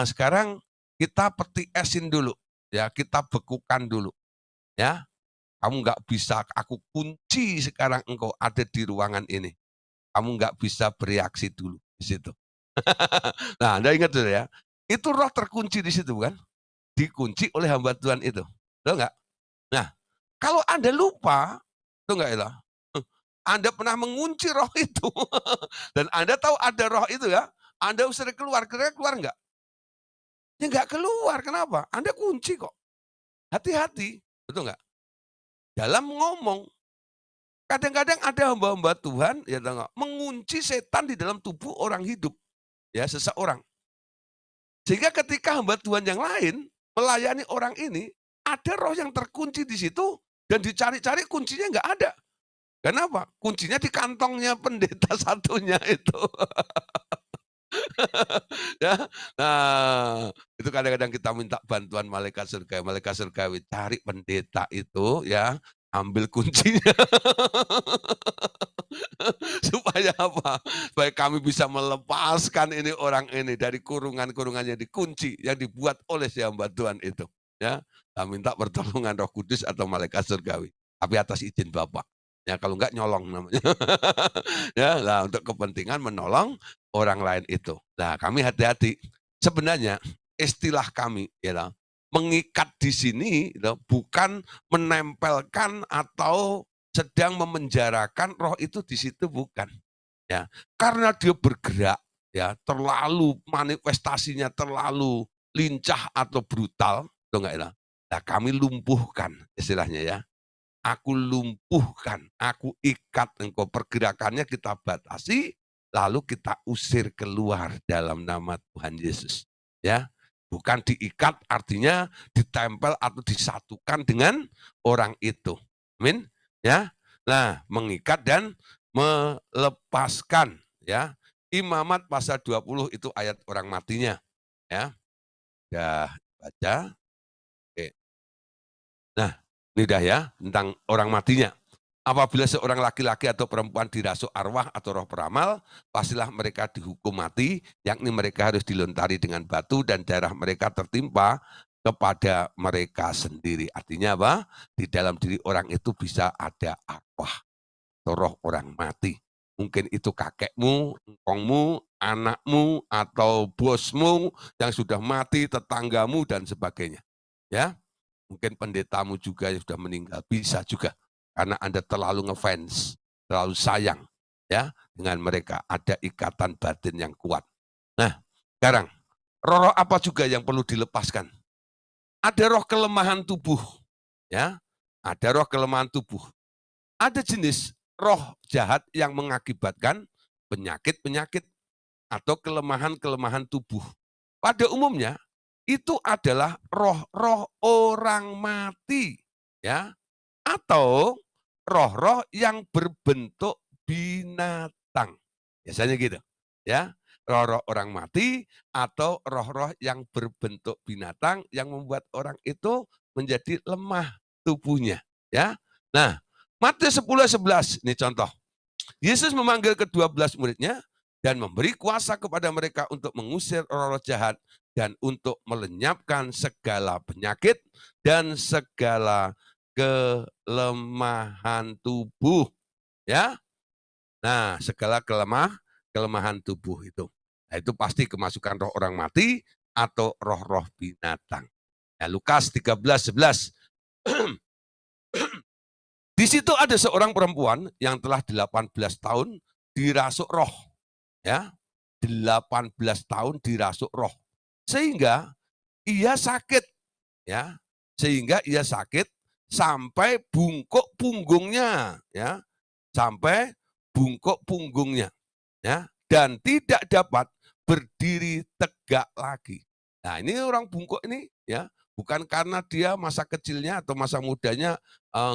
sekarang kita peti esin dulu, ya, kita bekukan dulu, ya. Kamu nggak bisa aku kunci sekarang engkau ada di ruangan ini. Kamu nggak bisa bereaksi dulu di situ. Nah, Anda ingat dulu ya, itu roh terkunci di situ kan? Dikunci oleh hamba Tuhan itu, betul nggak? Nah, kalau Anda lupa, betul nggak itu? Anda pernah mengunci roh itu, dan Anda tahu ada roh itu ya, Anda usir keluar, kira-kira keluar nggak? Ya nggak keluar, kenapa? Anda kunci kok. Hati-hati, betul nggak? Dalam ngomong, kadang-kadang ada hamba-hamba Tuhan, ya tahu nggak, mengunci setan di dalam tubuh orang hidup, ya seseorang. Sehingga ketika hamba Tuhan yang lain melayani orang ini, ada roh yang terkunci di situ dan dicari-cari kuncinya nggak ada. Kenapa? Kuncinya di kantongnya pendeta satunya itu. Ya. Nah, itu kadang-kadang kita minta bantuan malaikat surgawi, cari pendeta itu ya, ambil kuncinya. Supaya apa? Supaya kami bisa melepaskan ini orang ini dari kurungan-kurungan yang dikunci, yang dibuat oleh si hamba Tuhan itu. Ya, kami minta pertolongan Roh Kudus atau malaikat surgawi. Tapi atas izin Bapak. Ya, kalau enggak nyolong namanya. Ya, nah, untuk kepentingan menolong orang lain itu. Nah, kami hati-hati. Sebenarnya istilah kami, ya, mengikat di sini, ya, bukan menempelkan atau sedang memenjarakan roh itu di situ, bukan. Ya, karena dia bergerak, ya, terlalu manifestasinya terlalu lincah atau brutal, tuh enggak ya. Nah, kami lumpuhkan istilahnya ya. Aku lumpuhkan, aku ikat engkau, pergerakannya kita batasi, lalu kita usir keluar dalam nama Tuhan Yesus. Ya, bukan diikat artinya ditempel atau disatukan dengan orang itu. Amin. Ya. Nah, mengikat dan melepaskan ya. Imamat pasal 20 itu ayat orang matinya ya. Sudah baca. Oke. Nah, ini dah ya tentang orang matinya. Apabila seorang laki-laki atau perempuan dirasuk arwah atau roh peramal, pastilah mereka dihukum mati, yakni mereka harus dilontari dengan batu dan darah mereka tertimpa kepada mereka sendiri. Artinya apa? Di dalam diri orang itu bisa ada arwah atau roh orang mati. Mungkin itu kakekmu, engkongmu, anakmu, atau bosmu yang sudah mati, tetanggamu, dan sebagainya. Ya, mungkin pendetamu juga yang sudah meninggal, bisa juga. Karena Anda terlalu ngefans, terlalu sayang ya dengan mereka, ada ikatan batin yang kuat. Nah, sekarang roh-roh apa juga yang perlu dilepaskan? Ada roh kelemahan tubuh, ya. Ada roh kelemahan tubuh. Ada jenis roh jahat yang mengakibatkan penyakit-penyakit atau kelemahan-kelemahan tubuh. Pada umumnya itu adalah roh-roh orang mati, ya, atau roh-roh yang berbentuk binatang. Biasanya gitu, ya. Roh-roh orang mati atau roh-roh yang berbentuk binatang yang membuat orang itu menjadi lemah tubuhnya, ya. Nah, Matius 10:11 ini contoh. Yesus memanggil ke-12 muridnya, dan memberi kuasa kepada mereka untuk mengusir roh-roh jahat dan untuk melenyapkan segala penyakit dan segala kelemahan tubuh. Ya, nah segala kelemahan tubuh itu. Nah, itu pasti kemasukan roh orang mati atau roh-roh binatang. Ya, Lukas 13:11. Di situ ada seorang perempuan yang telah 18 tahun dirasuk roh. Ya, 18 tahun dirasuk roh. Sehingga ia sakit, ya. Sehingga ia sakit sampai bungkuk punggungnya, ya. Sampai bungkuk punggungnya, ya. Dan tidak dapat berdiri tegak lagi. Nah, ini orang bungkuk ini, ya, bukan karena dia masa kecilnya atau masa mudanya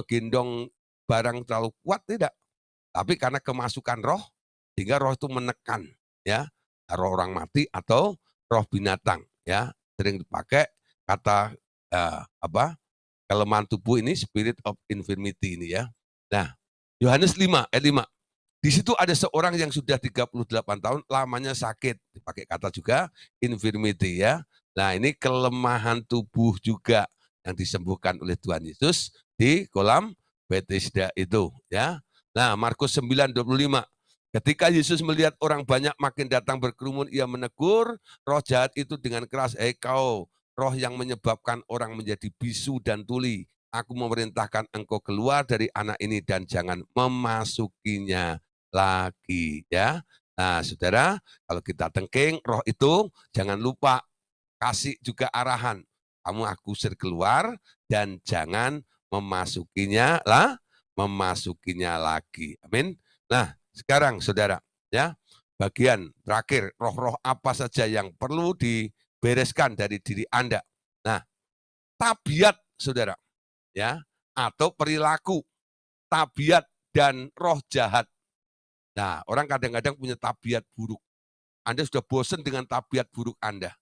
gendong barang terlalu kuat, tidak. Tapi karena kemasukan roh, sehingga roh itu menekan, ya, roh orang mati atau roh binatang, ya, sering dipakai kata kelemahan tubuh ini, spirit of infirmity ini, ya. Nah, Yohanes 5 ayat 5. Di situ ada seorang yang sudah 38 tahun lamanya sakit, dipakai kata juga infirmity, ya. Nah, ini kelemahan tubuh juga yang disembuhkan oleh Tuhan Yesus di kolam Bethesda itu, ya. Nah, Markus 9:25. Ketika Yesus melihat orang banyak makin datang berkerumun, ia menegur roh jahat itu dengan keras, "Hei kau, roh yang menyebabkan orang menjadi bisu dan tuli, aku memerintahkan engkau keluar dari anak ini dan jangan memasukinya lagi." Ya. Nah, saudara, kalau kita tengking roh itu, jangan lupa kasih juga arahan. Kamu aku usir keluar dan jangan memasukinya lagi. Amin. Nah, sekarang saudara, ya, bagian terakhir, roh-roh apa saja yang perlu dibereskan dari diri Anda. Nah, tabiat saudara, ya, atau perilaku, tabiat dan roh jahat. Nah, orang kadang-kadang punya tabiat buruk. Anda sudah bosan dengan tabiat buruk Anda.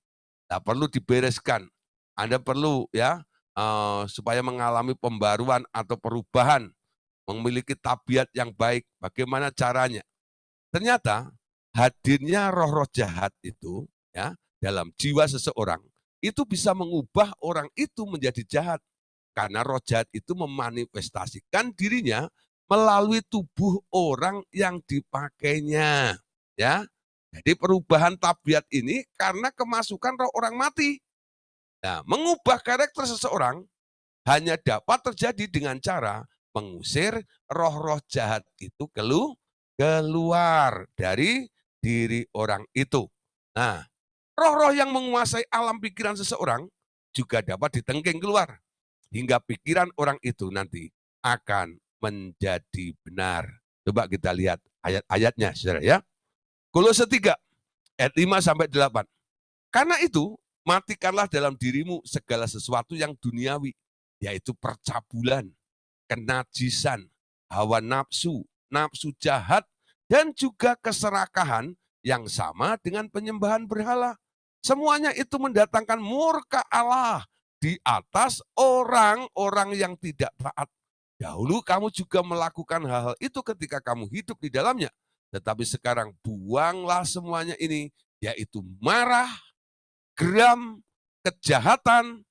Nah, perlu dibereskan. Anda perlu, ya, supaya mengalami pembaruan atau perubahan, memiliki tabiat yang baik. Bagaimana caranya? Ternyata hadirnya roh-roh jahat itu, ya, dalam jiwa seseorang itu bisa mengubah orang itu menjadi jahat. Karena roh jahat itu memanifestasikan dirinya melalui tubuh orang yang dipakainya, ya. Jadi perubahan tabiat ini karena kemasukan roh orang mati. Nah, mengubah karakter seseorang hanya dapat terjadi dengan cara mengusir roh-roh jahat itu keluar dari diri orang itu. Nah, roh-roh yang menguasai alam pikiran seseorang juga dapat ditengking keluar. Hingga pikiran orang itu nanti akan menjadi benar. Coba kita lihat ayat-ayatnya, saudara, ya. Kolose 3, ayat 5-8. Karena itu, matikanlah dalam dirimu segala sesuatu yang duniawi, yaitu percabulan, kenajisan, hawa nafsu, nafsu jahat, dan juga keserakahan yang sama dengan penyembahan berhala. Semuanya itu mendatangkan murka Allah di atas orang-orang yang tidak taat. Dahulu kamu juga melakukan hal-hal itu ketika kamu hidup di dalamnya. Tetapi sekarang buanglah semuanya ini, yaitu marah, geram, kejahatan,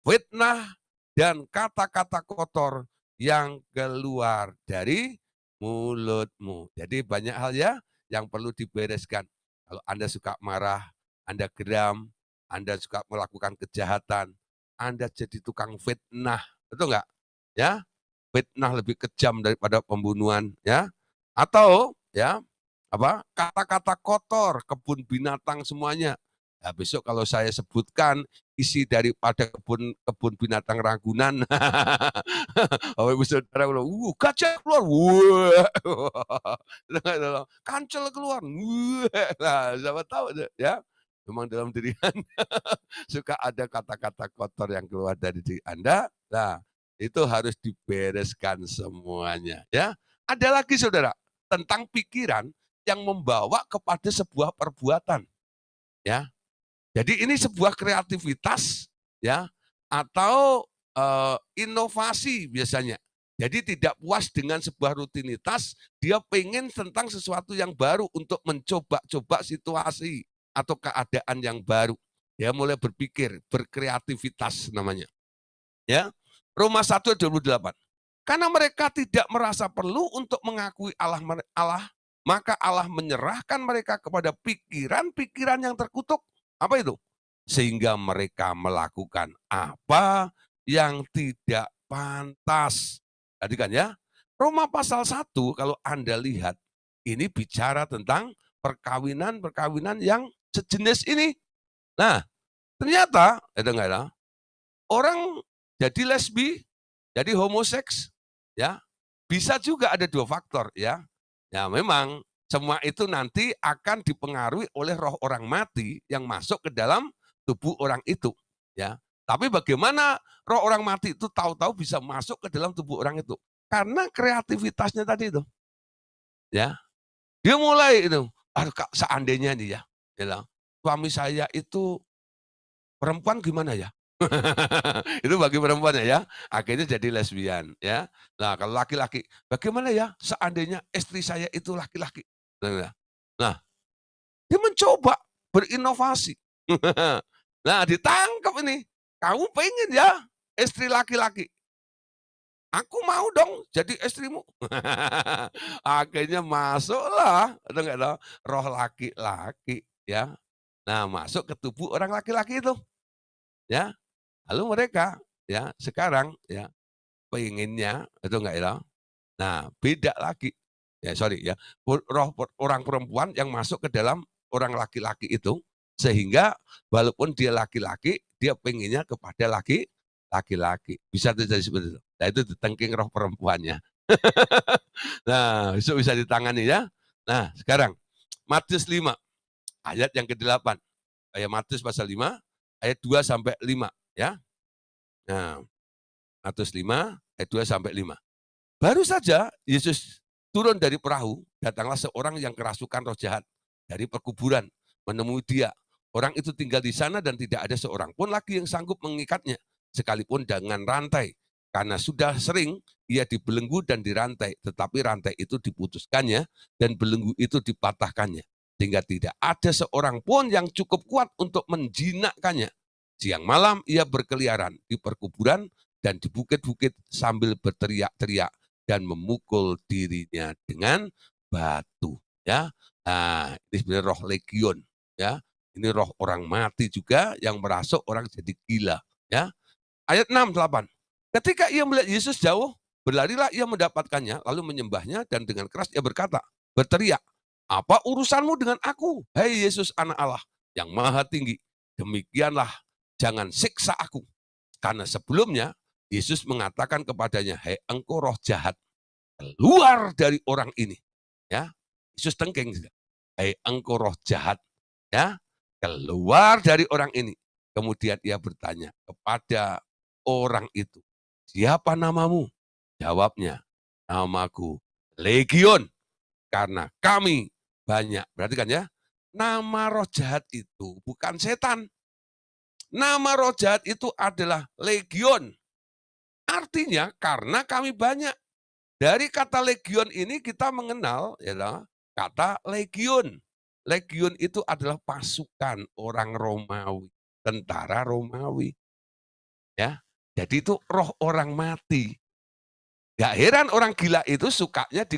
fitnah, dan kata-kata kotor yang keluar dari mulutmu. Jadi banyak hal, ya, yang perlu dibereskan. Kalau Anda suka marah, Anda geram, Anda suka melakukan kejahatan, Anda jadi tukang fitnah, betul nggak? Ya, fitnah lebih kejam daripada pembunuhan, ya. Atau, ya, kata-kata kotor, kebun binatang semuanya. Nah, besok kalau saya sebutkan isi daripada kebun binatang Ragunan, Bapak Ibu Saudara bilang, gajah keluar, kancil keluar, nah, siapa tahu, ya, memang dalam diri Anda suka ada kata-kata kotor yang keluar dari diri Anda. Nah, itu harus dibereskan semuanya, ya. Ada lagi saudara, tentang pikiran yang membawa kepada sebuah perbuatan, ya. Jadi ini sebuah kreativitas, ya, atau inovasi biasanya. Jadi tidak puas dengan sebuah rutinitas, dia pengen tentang sesuatu yang baru untuk mencoba-coba situasi atau keadaan yang baru. Dia mulai berpikir, berkreativitas namanya. Ya, Roma 1 ayat 28. Karena mereka tidak merasa perlu untuk mengakui Allah, maka Allah menyerahkan mereka kepada pikiran-pikiran yang terkutuk. Apa itu? Sehingga mereka melakukan apa yang tidak pantas. Tadi kan ya, Roma pasal 1 kalau Anda lihat, ini bicara tentang perkawinan-perkawinan yang sejenis ini. Nah, ternyata, enggak ya, orang jadi lesbi, jadi homoseks, ya bisa juga ada dua faktor ya. Ya memang semua itu nanti akan dipengaruhi oleh roh orang mati yang masuk ke dalam tubuh orang itu. Ya, tapi bagaimana roh orang mati itu tahu-tahu bisa masuk ke dalam tubuh orang itu? Karena kreativitasnya tadi itu. Ya, dia mulai itu. Aduh Kak, seandainya nih ya, bilang, suami saya itu perempuan gimana ya? Itu bagi perempuan ya, akhirnya jadi lesbian ya. Nah kalau laki-laki, bagaimana ya seandainya istri saya itu laki-laki? Nah, dia mencoba berinovasi. Nah ditangkap ini, kamu pengen ya istri laki-laki? Aku mau dong jadi istrimu. Akhirnya masuklah, enggak tahu, roh laki-laki ya. Nah masuk ke tubuh orang laki-laki itu ya. Lalu mereka ya sekarang ya pengennya itu enggak ya. Nah beda lagi, ya sorry ya, roh orang perempuan yang masuk ke dalam orang laki-laki itu, sehingga walaupun dia laki-laki, dia pengennya kepada laki-laki. Bisa terjadi seperti itu. Nah itu ditengking roh perempuannya. Nah itu bisa ditangani ya. Nah sekarang Matius 5 ayat yang ke-8. Ayat Matius pasal 5 ayat 2 sampai 5 ya. Nah Matius 5 ayat 2 sampai 5. Baru saja Yesus turun dari perahu, datanglah seorang yang kerasukan roh jahat dari perkuburan menemui dia. Orang itu tinggal di sana dan tidak ada seorang pun lagi yang sanggup mengikatnya, sekalipun dengan rantai. Karena sudah sering ia dibelenggu dan dirantai, tetapi rantai itu diputuskannya dan belenggu itu dipatahkannya. Sehingga tidak ada seorang pun yang cukup kuat untuk menjinakkannya. Siang malam ia berkeliaran di perkuburan dan di bukit-bukit sambil berteriak-teriak dan memukul dirinya dengan batu ya. Nah, ini sebenarnya roh legion ya. Ini roh orang mati juga yang merasuk orang jadi gila ya. Ayat 6 8. Ketika ia melihat Yesus jauh, berlarilah ia mendapatkannya lalu menyembahnya dan dengan keras ia berteriak, "Apa urusanmu dengan aku, hai Yesus anak Allah yang maha tinggi? Demikianlah jangan siksa aku." Karena sebelumnya Yesus mengatakan kepadanya, "Hai engkau roh jahat, keluar dari orang ini." Ya, Yesus tengking. "Hai engkau roh jahat, ya, keluar dari orang ini." Kemudian ia bertanya kepada orang itu, "Siapa namamu?" Jawabnya, "Namaku Legion, karena kami banyak." Berarti kan ya, nama roh jahat itu bukan setan. Nama roh jahat itu adalah legion. Artinya karena kami banyak. Dari kata legion ini kita mengenal ya kata legion. Legion itu adalah pasukan orang Romawi, tentara Romawi. Ya, jadi itu roh orang mati. Gak heran orang gila itu sukanya di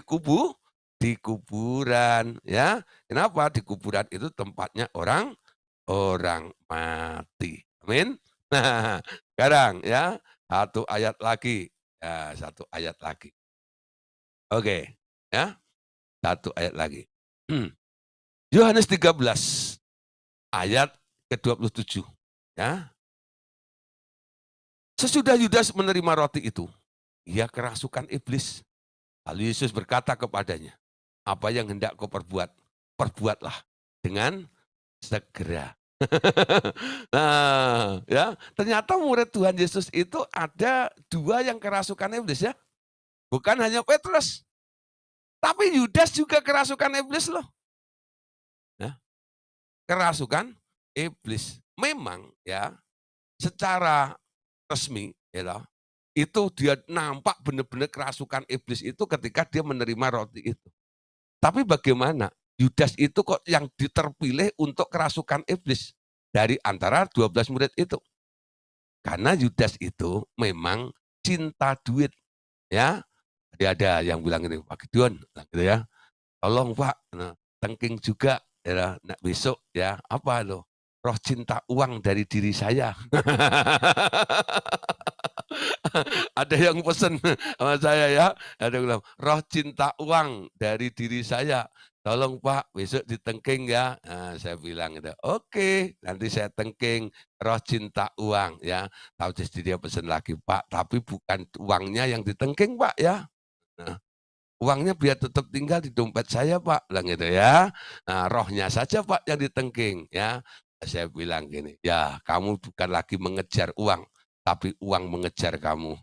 kuburan. Ya, kenapa? Di kuburan itu tempatnya orang orang mati. Amin. Nah, sekarang ya satu ayat lagi. Ya, satu ayat lagi. Oke, ya. Satu ayat lagi. Yohanes 13 ayat ke-27. Ya. Sesudah Yudas menerima roti itu, ia kerasukan iblis. Lalu Yesus berkata kepadanya, "Apa yang hendak kau perbuat? Perbuatlah dengan segera." Nah, ya, ternyata murid Tuhan Yesus itu ada dua yang kerasukan iblis ya. Bukan hanya Petrus, tapi Yudas juga kerasukan iblis loh. Ya, kerasukan iblis. Memang ya, secara resmi ya, Itu dia nampak benar-benar kerasukan iblis itu ketika dia menerima roti itu. Tapi bagaimana? Yudas itu kok yang terpilih untuk kerasukan iblis dari antara 12 murid itu. Karena Yudas itu memang cinta duit, ya. Jadi ada yang bilang ini, "Pak Gideon," gitu ya, "tolong Pak, tengking juga ya, nah, besok ya, apa loh, roh cinta uang dari diri saya." Ada yang pesen sama saya ya, ada yang bilang, "Roh cinta uang dari diri saya, tolong Pak besok ditengking ya." Nah, saya bilang gitu, "Oke, nanti saya tengking roh cinta uang ya." Tahu jadi dia pesen lagi, "Pak, tapi bukan uangnya yang ditengking Pak ya. Nah, uangnya biar tetap tinggal di dompet saya Pak," bilang gitu ya. "Nah, rohnya saja Pak yang ditengking ya." Saya bilang gini, "Ya kamu bukan lagi mengejar uang, tapi uang mengejar kamu."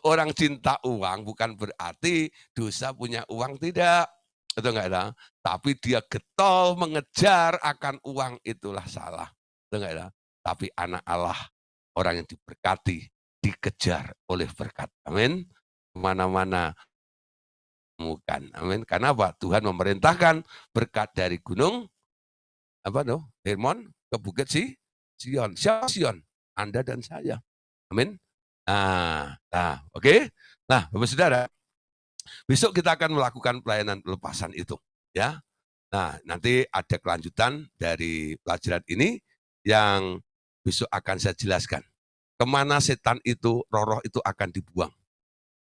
Orang cinta uang bukan berarti dosa punya uang, tidak. Betul nggak ya? Tapi dia getol mengejar akan uang, itulah salah. Betul nggak ya? Tapi anak Allah, orang yang diberkati, dikejar oleh berkat. Amin. Kemana-mana temukan. Amin. Karena apa? Tuhan memerintahkan berkat dari gunung, apa tuh? Hermon ke bukit Sion. Siapa Sion? Anda dan saya. Amin. Nah, oke. Nah, Bapak Saudara, besok kita akan melakukan pelayanan pelepasan itu, ya. Nah, nanti ada kelanjutan dari pelajaran ini yang besok akan saya jelaskan. Kemana setan itu, roh-roh itu akan dibuang,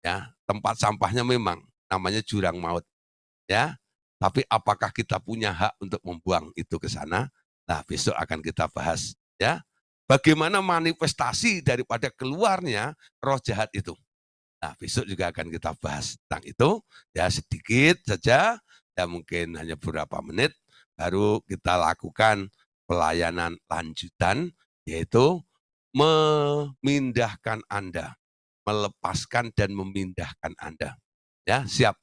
ya. Tempat sampahnya memang namanya jurang maut, ya. Tapi apakah kita punya hak untuk membuang itu ke sana? Nah, besok akan kita bahas, ya. Bagaimana manifestasi daripada keluarnya roh jahat itu. Nah, besok juga akan kita bahas tentang itu, ya sedikit saja, ya mungkin hanya beberapa menit, baru kita lakukan pelayanan lanjutan, yaitu memindahkan Anda, melepaskan dan memindahkan Anda. Ya, siap.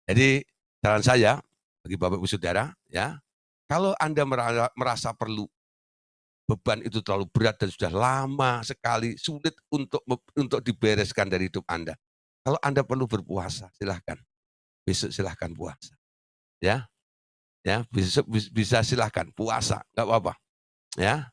Jadi saran saya bagi Bapak Ibu Saudara, ya, kalau Anda merasa perlu beban itu terlalu berat dan sudah lama sekali sulit untuk dibereskan dari hidup Anda. Kalau Anda perlu berpuasa, silahkan. Besok silahkan puasa. Ya, ya besok bisa silahkan puasa, nggak apa-apa. Ya.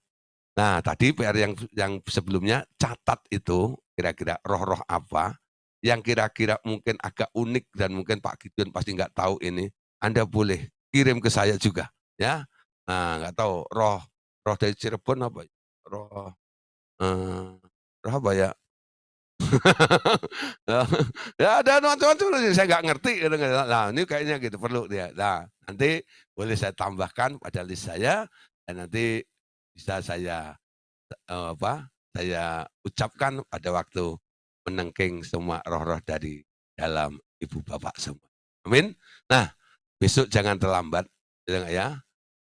Nah, tadi PR yang sebelumnya catat itu kira-kira roh-roh apa yang kira-kira mungkin agak unik dan mungkin Pak Gideon pasti nggak tahu ini. Anda boleh kirim ke saya juga, ya. Nah, nggak tahu roh roh dari Cirebon apa? Roh roh apa ya? Ya ada macam-macam saya nggak ngerti kadang-kadang. Nah, ini kayaknya gitu perlu dia. Nah, nanti boleh saya tambahkan pada list saya dan nanti bisa saya, saya ucapkan pada waktu menengking semua roh-roh dari dalam ibu bapak semua. Amin. Nah, besok jangan terlambat, ya.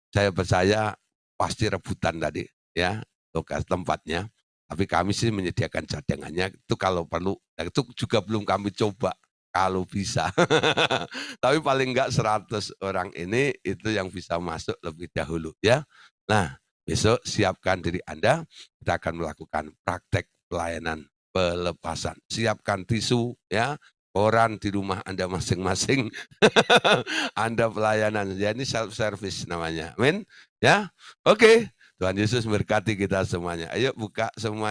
Saya percaya pasti rebutan tadi, ya, lokasi tempatnya. Tapi kami sih menyediakan cadangannya, itu kalau perlu, itu juga belum kami coba, kalau bisa. Tapi paling enggak 100 orang ini, itu yang bisa masuk lebih dahulu, ya. Nah, besok siapkan diri Anda, kita akan melakukan praktek pelayanan pelepasan. Siapkan tisu, ya, koran di rumah Anda masing-masing. Anda pelayanan, ya ini self service namanya, amin. Ya, oke. Tuhan Yesus memberkati kita semuanya. Ayo buka semuanya.